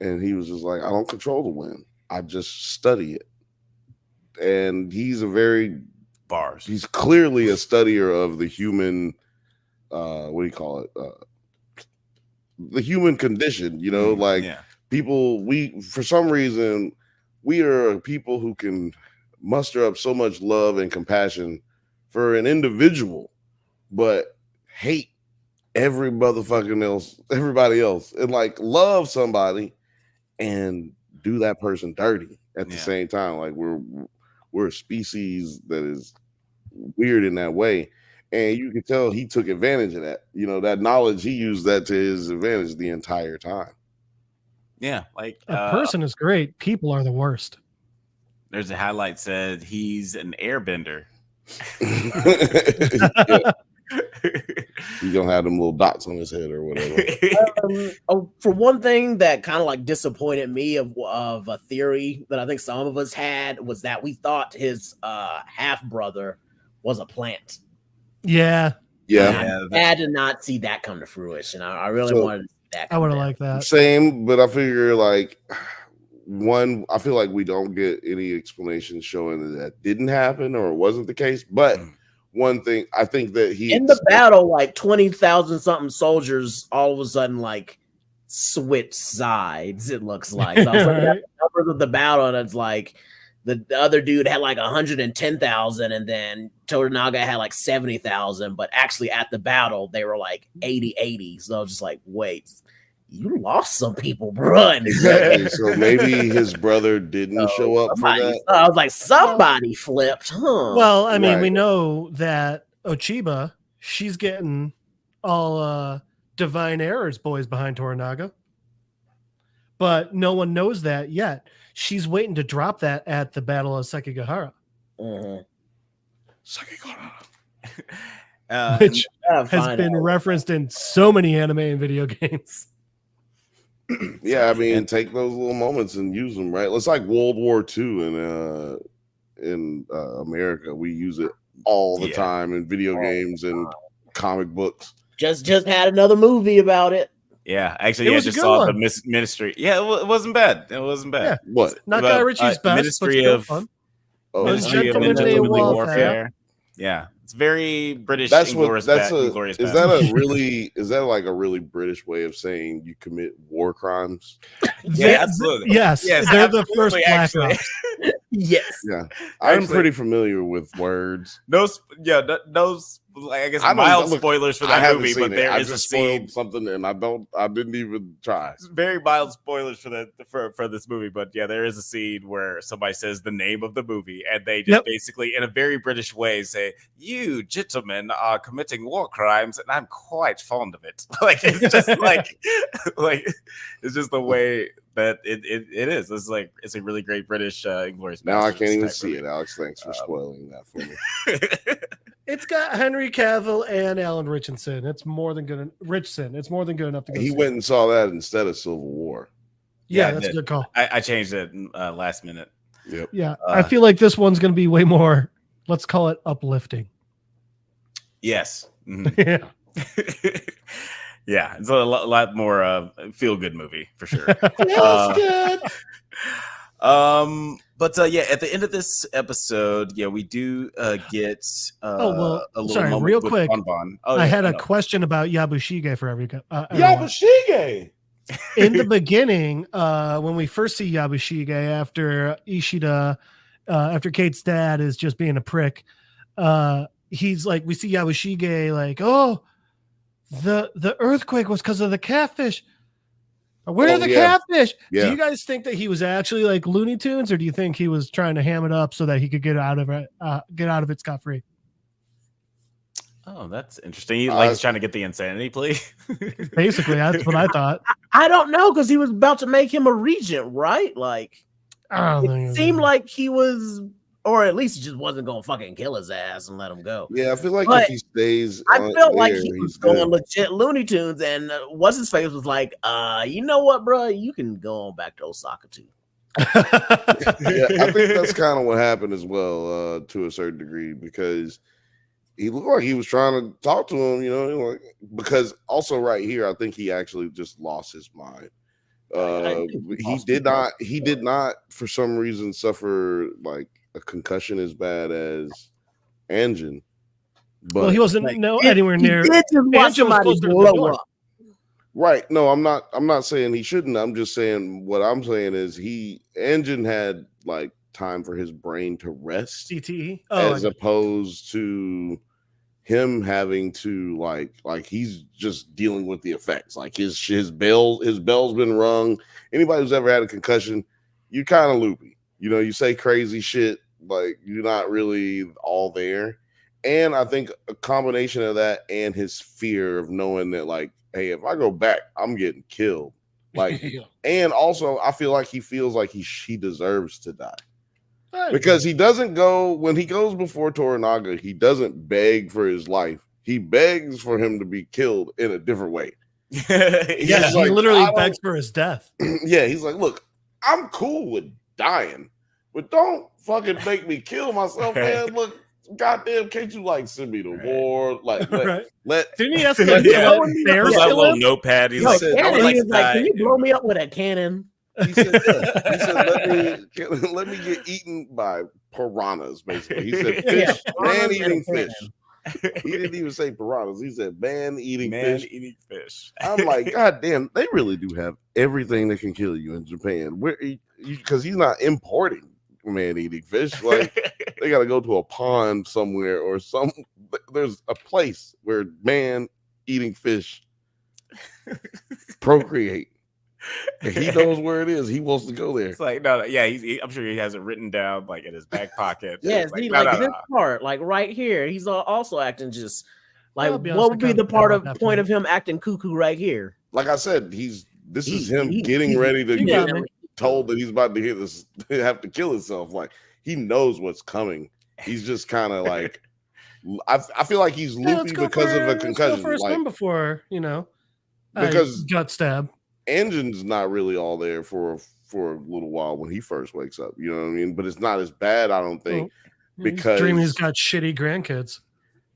And he was just like, I don't control the wind. I just study it. And he's he's clearly a studier of the human, what do you call it? The human condition, people, for some reason, we are people who can muster up so much love and compassion for an individual, but hate everybody else, and like love somebody and do that person dirty at the same time. Like we're a species that is weird in that way. And you can tell he took advantage of that. That knowledge, he used that to his advantage the entire time. Yeah, like a person is great. People are the worst. There's a highlight said he's an airbender. He don't have them little dots on his head or whatever. For one thing that kind of like disappointed me of a theory that I think some of us had was that we thought his half brother was a plant. Yeah. I did not see that come to fruition. I really wanted to see that. I would have liked that. Same, but I figure like I feel like we don't get any explanation showing that didn't happen or it wasn't the case. But one thing, I think that in the battle, like 20,000 something soldiers all of a sudden like switch sides. It looks like so I was looking at the numbers of the battle, and it's like the other dude had like 110,000, and then Toranaga had like 70,000. But actually, at the battle, they were like 80-80. So I was just like, wait. You lost some people, bro. Exactly. So maybe his brother didn't show up for that. I was like, somebody flipped, huh? Well, I mean, we know that Ochiba, she's getting all divine errors boys behind Toranaga. But no one knows that yet. She's waiting to drop that at the Battle of Sekigahara. Sekigahara. Which has been referenced in so many anime and video games. Yeah, I mean, take those little moments and use them, right? It's like World War II in America. We use it all the time in video games and comic books. Just had another movie about it. Yeah, actually, I just saw the Ministry. Yeah, it wasn't bad. It wasn't bad. Yeah. What? Not Guy Ritchie's best, Ministry of fun. Ministry of Gentlemanly Warfare. Yeah. It's very British. Is Glorious that like a really British way of saying you commit war crimes? Yeah, absolutely. Yes, they're the first Black Ops. Yes. Yeah, I'm pretty familiar with words. I guess mild spoilers for that movie, but there is a scene. Something, and I didn't even try. Very mild spoilers for this movie, but yeah, there is a scene where somebody says the name of the movie, and they just basically, in a very British way, say, "You gentlemen are committing war crimes, and I'm quite fond of it." Like it's just like it's just the way that it is. It's like it's a really great British Inglourious. Now I can't even see it, Alex. Thanks for spoiling that for me. It's got Henry Cavill and Alan Richardson. It's more than good. It's more than good enough to go. He went and saw that instead of Civil War. Yeah, that's a good call. I changed it last minute. Yep. Yeah, I feel like this one's going to be way more. Let's call it uplifting. Yes. Mm-hmm. Yeah. Yeah, it's a lot more feel good movie for sure. Feels good. But at the end of this episode, we do get a little moment real with quick. Bonbon. I had a question about Yabushige for everyone. Yabushige. In the beginning, when we first see Yabushige after Ishida, after Kate's dad is just being a prick, he's like, we see Yabushige like, oh, the earthquake was because of the catfish. Where are the yeah. catfish? Yeah. Do you guys think that he was actually like Looney Tunes, or do you think he was trying to ham it up so that he could get out of it scot free? Oh, that's interesting. He's trying to get the insanity plea. Basically, that's what I thought. I don't know, because he was about to make him a regent, right? Like, it seemed like he was, or at least he just wasn't gonna fucking kill his ass and let him go. Yeah, I feel like But if he stays, I felt like there, he was he's going good. legit Looney Tunes, and what's his face was like, you know what, bro? You can go on back to Osaka too. Yeah, I think that's kind of what happened as well, to a certain degree, because he looked like he was trying to talk to him, like, because also right here, I think he actually just lost his mind. He did not for some reason suffer like a concussion as bad as Anjin. But well, he wasn't anywhere near. Anjin was closer to the door. Right. No, I'm not saying he shouldn't. I'm just saying what I'm saying is Anjin had like time for his brain to rest. CTE. As opposed to him having to like he's just dealing with the effects. Like his bell's been rung. Anybody who's ever had a concussion, you're kind of loopy. You say crazy shit, like you're not really all there. And I think a combination of that and his fear of knowing that, like, hey, if I go back, I'm getting killed. Like, and also I feel like he feels like he deserves to die. Because he doesn't go, when he goes before Toranaga, he doesn't beg for his life. He begs for him to be killed in a different way. Yeah, he literally begs for his death. Yeah, he's like, look, I'm cool with dying, but don't fucking make me kill myself, man. Look, goddamn, can't you like send me to war? Like, let didn't he ask him like, bears that little notepad? He's like, I would like to die. Can you blow me up with a cannon? He said, let me get eaten by piranhas, basically. He said fish, man-eating fish. He didn't even say piranhas. He said man-eating fish. I'm like, God damn, they really do have everything that can kill you in Japan. Because he's not importing man-eating fish. Like, they got to go to a pond somewhere or there's a place where man-eating fish procreate. And he knows where it is. He wants to go there. It's like, no, yeah, I'm sure he has it written down like in his back pocket. Yes, like, this part, like right here, he's also acting just like, what would be the point of him acting cuckoo right here? Like I said, this is him getting ready to get told that he's about to have to kill himself. Like, he knows what's coming. He's just kind of like, I feel like he's loopy because of a concussion. First one before, because gut stab. Anjin's not really all there for a little while when he first wakes up. You know what I mean? But it's not as bad, I don't think, because Dreamy's got shitty grandkids.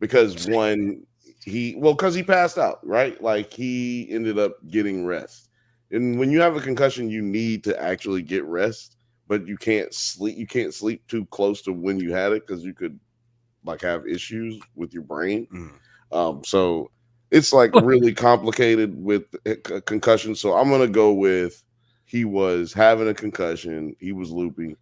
Because because he passed out, right? Like, he ended up getting rest. And when you have a concussion, you need to actually get rest, but you can't sleep. You can't sleep too close to when you had it because you could like have issues with your brain. So it's like really complicated with a concussion. So I'm gonna go with he was having a concussion. He was loopy,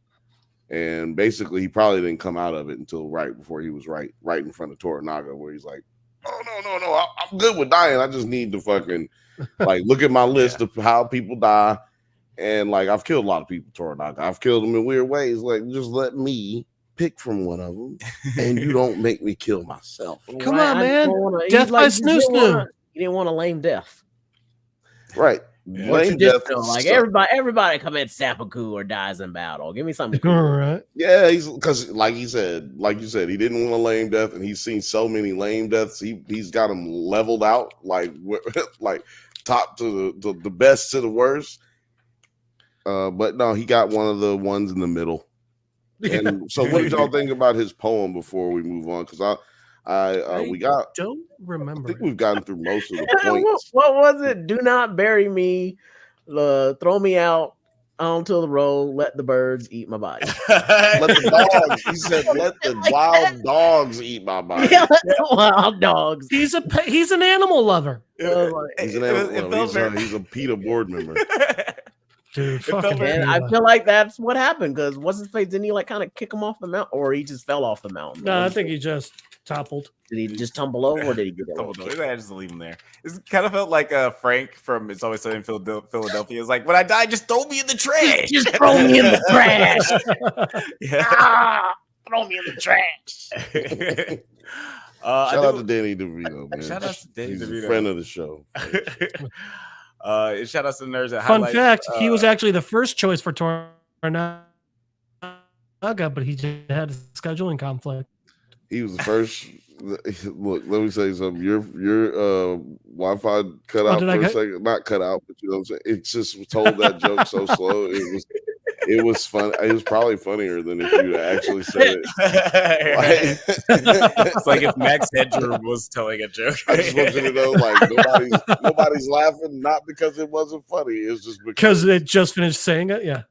and basically he probably didn't come out of it until right before he was right in front of Toranaga, where he's like, "Oh no, I'm good with dying. I just need to fucking like look at my list of how people die, and like I've killed a lot of people, Toranaga. I've killed them in weird ways. Like, just let me pick from one of them, and you don't make me kill myself. Come on, man. Death by snoo snoo. You didn't want a lame death, right? Lame death. Like everybody commits seppuku or dies in battle. Give me something cool. Right? Yeah, because like you said, he didn't want a lame death, and he's seen so many lame deaths. He's got them leveled out, like top to the best to the worst. But no, he got one of the ones in the middle. And so, what did y'all think about his poem before we move on? Because don't remember. I think we've gotten through most of the points. What was it? Do not bury me. Throw me out onto the road. Let the birds eat my body. Let the dogs. He said, "Let the wild dogs eat my body." Yeah, wild dogs. He's an animal lover. He's an animal lover. He's a PETA board member. Dude, felt fucking very- And I Viva. feel like that's what happened because what's his face? Didn't he like kind of kick him off the mountain, or he just fell off the mountain? No, I think he just toppled. Did he just tumble over, or did he get Oh, it? no, I just leave him there. It kind of felt like Frank from It's Always Sunny in Philadelphia. It's like, when I die, just throw me in the trash. Just throw me in the trash. Yeah. Ah, throw me in the trash. Shout out to Danny DeVito, man. Shout out to Danny He's DeVito. a friend of the show. Shout out to the nerds at Fun Highlights. fact: he was actually the first choice for Tornaga, but he just had a scheduling conflict. He was the first. Look, let me say something. Your Wi-Fi cut out did for I a cut- second. Not cut out, but you know what I'm saying. It just told that joke so slow. It was fun. It was probably funnier than if you actually said it. It's like if Max Headroom was telling a joke. I just want you to know, like nobody's laughing, not because it wasn't funny. It's just Because it just finished saying it. Yeah,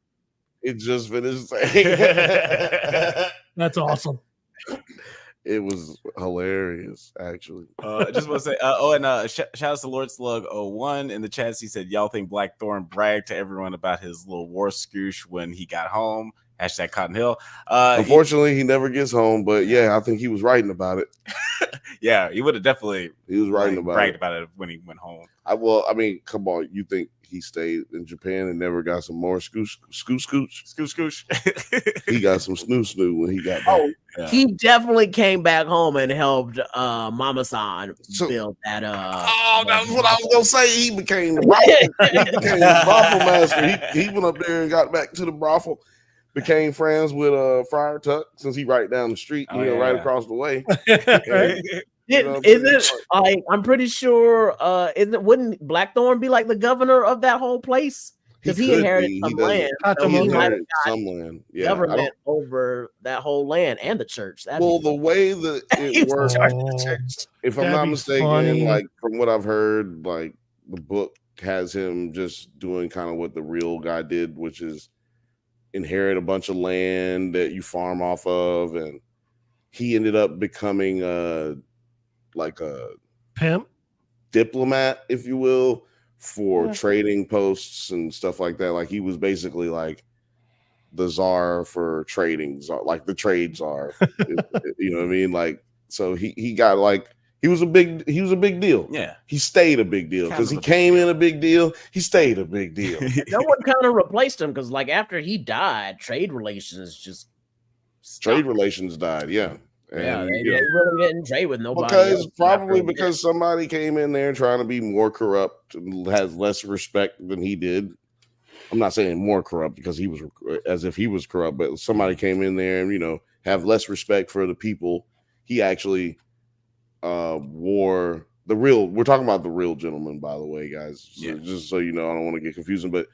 it just finished saying it. that's awesome. It was hilarious, actually. I just want to say, shout out to Lord Slug 01 in the chat. He said, y'all think Blackthorn bragged to everyone about his little war scoosh when he got home. Hashtag Cotton Hill. Unfortunately, he never gets home, but yeah, I think he was writing about it. Yeah, he would have definitely He was writing about bragged it. about it when he went home. I mean, come on. You think he stayed in Japan and never got some more scooch? Scoosh. He got some snoo when he got back. Oh, Yeah. he definitely came back home and helped Mama-san So- build that. Oh, that's what I was gonna say. He became the brothel master. He went up there and got back to the brothel. Became friends with Friar Tuck since he right down the street, right across the way. Right? You know what I'm Isn't saying? like I'm pretty sure wouldn't Blackthorn be like the governor of that whole place? Because he could inherited be. some He doesn't- land. Not So the he moment. might have inherited got some land. Yeah. I government over that whole land and the church. That'd well, be the fun. way that He it was in works, charge of the Oh. church. if I'm That'd not be mistaken, funny. like from what I've heard, like the book has him just doing kind of what the real guy did, which is inherit a bunch of land that you farm off of, and he ended up becoming like a Pimp. diplomat, if you will, for Yeah. trading posts and stuff like that. Like he was basically like the czar for trading, like the trade czar. You know what I mean? Like, so he got like he was a big deal. Yeah. He stayed a big deal because he Kind of a came in a big deal. He stayed a big deal. No one kind of replaced him because, like, after he died, trade relations just Trade stopped. relations died. Yeah. Yeah, And, they you know, really didn't trade with nobody. because else probably after he because somebody came in there trying to be more corrupt and has less respect than he did. I'm not saying more corrupt because he was as if he was corrupt, but somebody came in there and have less respect for the people. He actually wore the real. We're talking about the real gentleman, by the way, guys. So Yeah. just so you know, I don't want to get confusing, but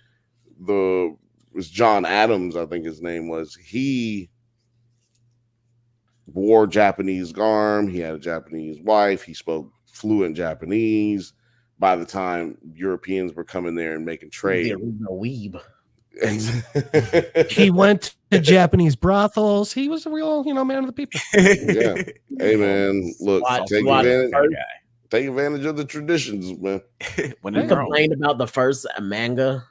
it was John Adams, I think his name was. He wore Japanese garb. He had a Japanese wife. He spoke fluent Japanese. By the time Europeans were coming there and making the trade, original weeb. He went to Japanese brothels. He was a real, man of the people. Yeah. Hey man, look, Watch- take watch advantage. first. Take advantage of the traditions, man. When He in Rome. complained about the first manga.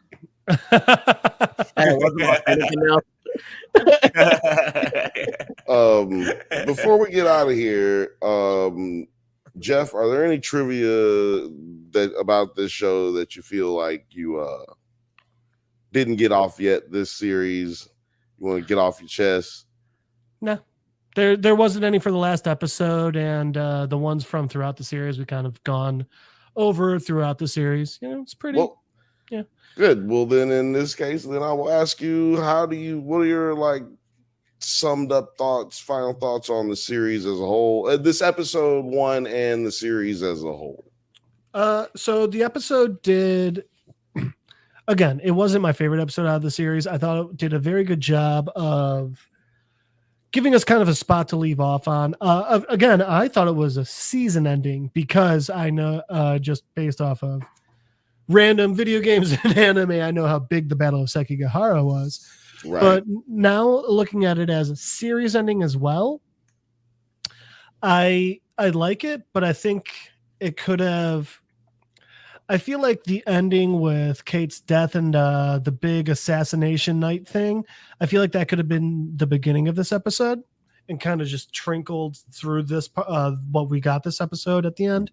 And it wasn't authentic enough. Before we get out of here, Jeff, are there any trivia about this show that you feel like you didn't get off yet this series? You want to get off your chest? No, there wasn't any for the last episode, and the ones from throughout the series we kind of gone over throughout the series. It's pretty. Well, yeah. Good. Well, then in this case, then I will ask you, what are your summed up thoughts, final thoughts on the series as a whole? This episode 1 and the series as a whole. So the episode did. Again, it wasn't my favorite episode out of the series. I thought it did a very good job of giving us kind of a spot to leave off on. Again, I thought it was a season ending because I know, just based off of random video games and anime, I know how big the Battle of Sekigahara was. Right. But now looking at it as a series ending as well, I like it, but I think it could have. I feel like the ending with Kate's death and the big assassination night thing, I feel like that could have been the beginning of this episode and kind of just trickled through this what we got this episode at the end.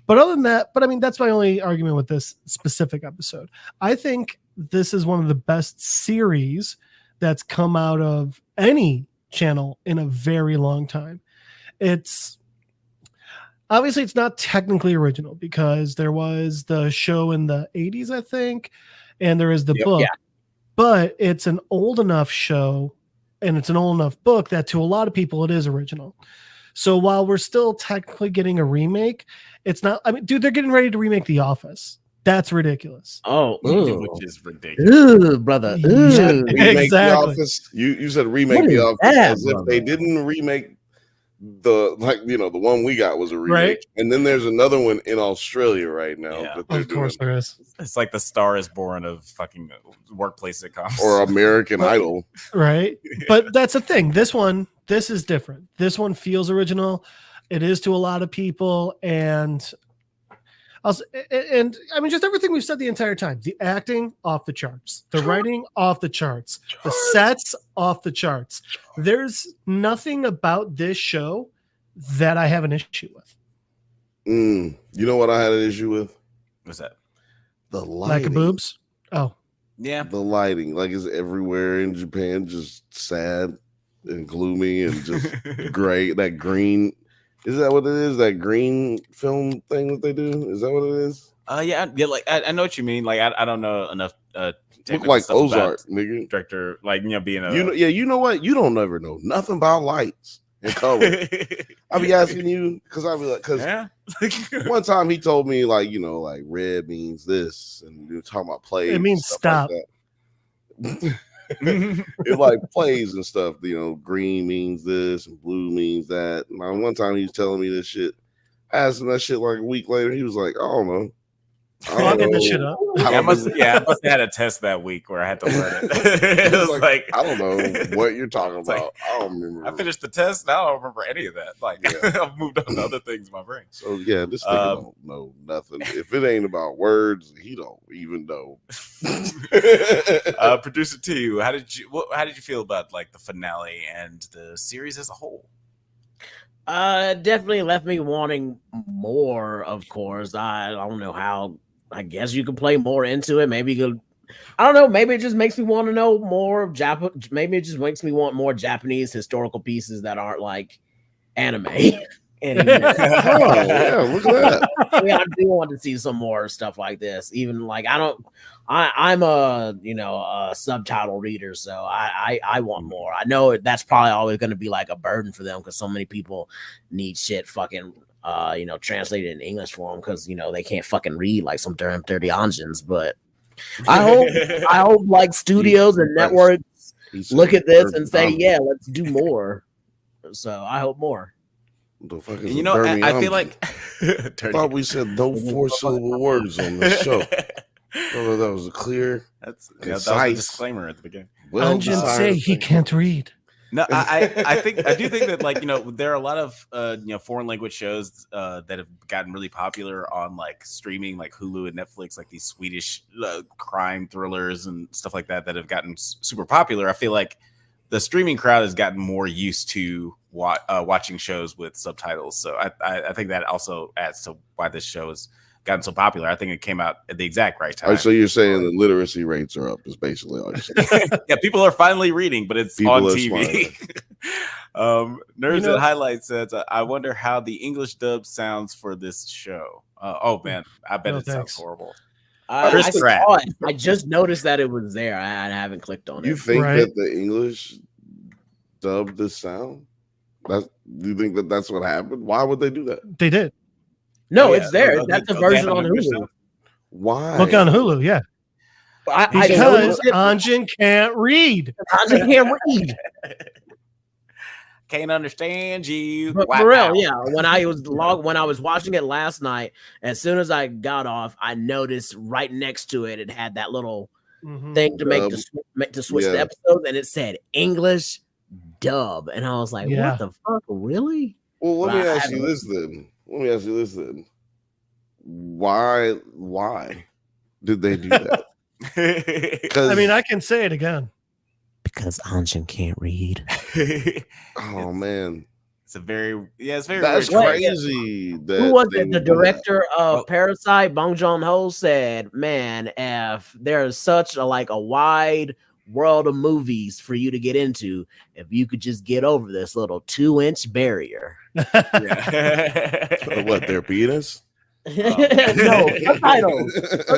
But other than that, I mean, that's my only argument with this specific episode. I think this is one of the best series that's come out of any channel in a very long time. It's obviously it's not technically original because there was the show in the 80s, I think, and there is the book, but it's an old enough show and it's an old enough book that to a lot of people it is original. So while we're still technically getting a remake, it's not. I mean, dude, they're getting ready to remake The Office. That's ridiculous. Oh, which is ridiculous, brother. Remake Exactly. The Office. You said remake The Office as if they didn't remake the the one we got was a remake, Right. And then there's another one in Australia right now. Yeah. That they're Of course doing. there is. it's like the Star is Born of fucking workplace sitcoms. Or American Idol. Right. But that's the thing. This is different. This one feels original. It is to a lot of people. And I mean, just everything we've said the entire time. The acting off the charts, the writing off the charts, the sets off the charts. There's nothing about this show that I have an issue with. You know what I had an issue with? What's that? The lighting. Lack of boobs. Oh, Yeah. The lighting, like it's everywhere in Japan, just sad and gloomy and just gray. That green. Is that what it is? That green film thing that they do? Is that what it is? Yeah. Like I know what you mean. Like I don't know enough. Look like Ozark, nigga. Director, like being a You know what? You don't ever know nothing about lights and color. I'll be asking you because I'll be like, because one time he told me like red means this, and you're talking about plays. it means stop. Like it like plays and stuff. Green means this and blue means that. And one time he was telling me this shit. I asked him that shit like a week later. He was like, I don't know. I'll get this shit up. I must have had a test that week where I had to learn it. It was like I don't know what you're talking about. I don't remember. I finished the test. Now I don't remember any of that. Like I've moved on to other things in my brain. So yeah, this nigga don't know nothing. If it ain't about words, he don't even know. Producer T, how did you feel about like the finale and the series as a whole? Definitely left me wanting more. Of course, I don't know how. I guess you could play more into it. Maybe you could. I don't know. Maybe it just makes me want to know more of Maybe it just makes me want more Japanese historical pieces that aren't like anime. Anymore. Oh, yeah, look at that. I do want to see some more stuff like this. Even like I'm a subtitle reader, so I want more. I know that's probably always going to be like a burden for them because so many people need shit fucking translated in English for them because they can't fucking read like some damn 30 engines. But I hope like studios and networks look at this and say, yeah, let's do more. So I hope more. The fuck is I feel like I thought we said no 4-syllable words on this show. Although that was a clear, that was a disclaimer at the beginning. Anjin say he can't read. No, I do think that like there are a lot of foreign language shows that have gotten really popular on like streaming, like Hulu and Netflix, like these Swedish crime thrillers and stuff like that have gotten super popular. I feel like the streaming crowd has gotten more used to watching shows with subtitles, so I think that also adds to why this show has gotten so popular. I think it came out at the exact right time. Right, so you're saying the literacy rates are up is basically all you're saying. Yeah, people are finally reading, but it's people on TV. Nerds and Highlights says, I wonder how the English dub sounds for this show. Oh man, I bet sounds horrible. I just noticed that it was there. I haven't clicked on it. You think that the English dubbed this sound? You think that's what happened? Why would they do that? They did. No, it's there. That's the version on Hulu. Why? Look on Hulu, yeah. Because Anjin can't read. Anjin can't read. Can't understand you. But for real, yeah. When I was watching it last night, as soon as I got off, I noticed right next to it, it had that little thing to make to switch the episodes, and it said English dub, and I was like, "What the fuck, really?" Well, let me ask you this then. Why did they do that? I mean, I can say it again. Because Anjin can't read. Oh man, it's very that's weird. crazy. Who was it? The director of Oh. Parasite, Bong Joon-ho, said, "Man, if there's such a wide world of movies for you to get into, if you could just get over this little 2-inch barrier." Yeah. What, their penis? No, subtitles.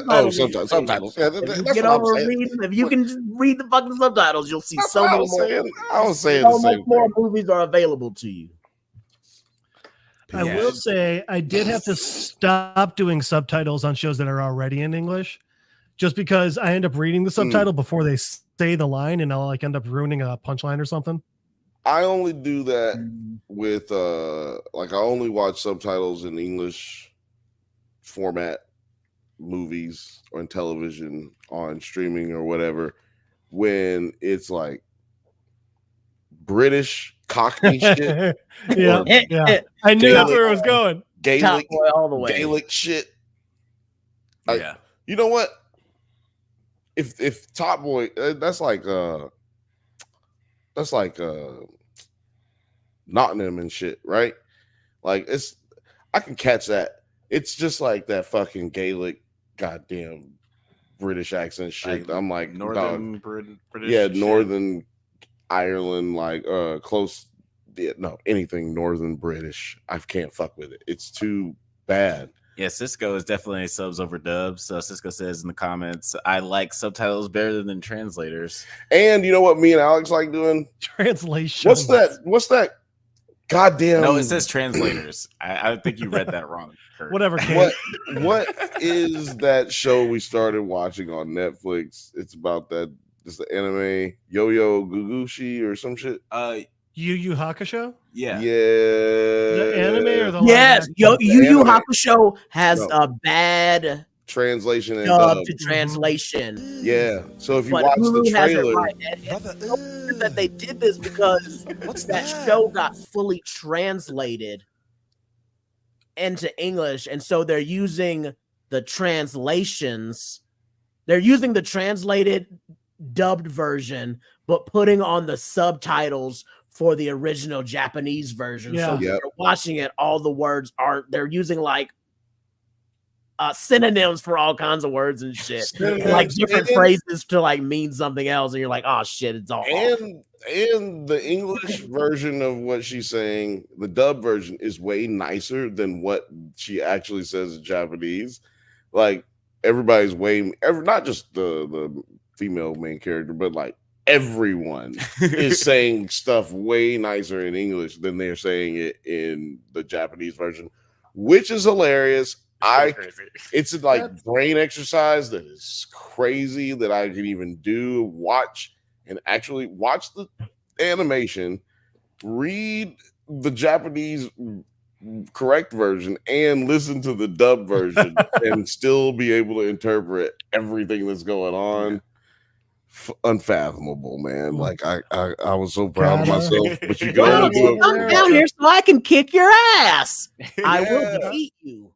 Oh, subtitles. Yeah, If you that's get what I'm over saying. reading, if you can just read the fucking subtitles, you'll see That's so what I many was more. saying. I was saying So the much same more thing. movies are available to you. I will say I did have to stop doing subtitles on shows that are already in English, just because I end up reading the subtitle before they say the line, and I'll end up ruining a punchline or something. I only do that with I only watch subtitles in English format movies or in television on streaming or whatever when it's like British Cockney shit. Yeah, yeah. I knew that's where it was going. Gaelic, Top boy all the way. Gaelic shit. Yeah. You know what? If Top Boy, that's like Nottingham and shit, right? Like I can catch that. It's just like that fucking Gaelic, goddamn British accent shit. Like I'm like, Northern dog, British. yeah, shit. Northern Ireland, like close. Yeah, no, anything Northern British, I can't fuck with it. It's too bad. Yeah, Cisco is definitely subs over dubs. So Cisco says in the comments, I like subtitles better than translators. And you know what me and Alex like doing? Translation. What's that? Goddamn. No, it says translators. I think you read that wrong, Kurt. Whatever. Kate. What is that show we started watching on Netflix? It's about that. It's the anime Yo-Yo Gugushi or some shit. Yu Yu Hakusho? Yeah. The anime or the Yes, live action? Yu Yu Hakusho has a bad translation and dub to translation. Yeah. So if you But watch Hulu the has it trailer, right. And it's so weird that they did this because that show got fully translated into English, and so they're using the translations. They're using the translated dubbed version, but putting on the subtitles for the original Japanese version. Yeah. So when you're watching it, all the words aren't. They're using like synonyms for all kinds of words and shit, like different phrases to like mean something else, and you're like, oh shit, it's all awful. And the English version of what she's saying, the dub version, is way nicer than what she actually says in Japanese. Like everybody's not just the female main character, but like everyone is saying stuff way nicer in English than they're saying it in the Japanese version, which is hilarious. It's like brain exercise that is crazy that I can even do. Watch the animation, read the Japanese correct version, and listen to the dub version, and still be able to interpret everything that's going on. Unfathomable, man. Like I was so proud of myself, but you can only do it. Come down here so I can kick your ass. I will defeat you.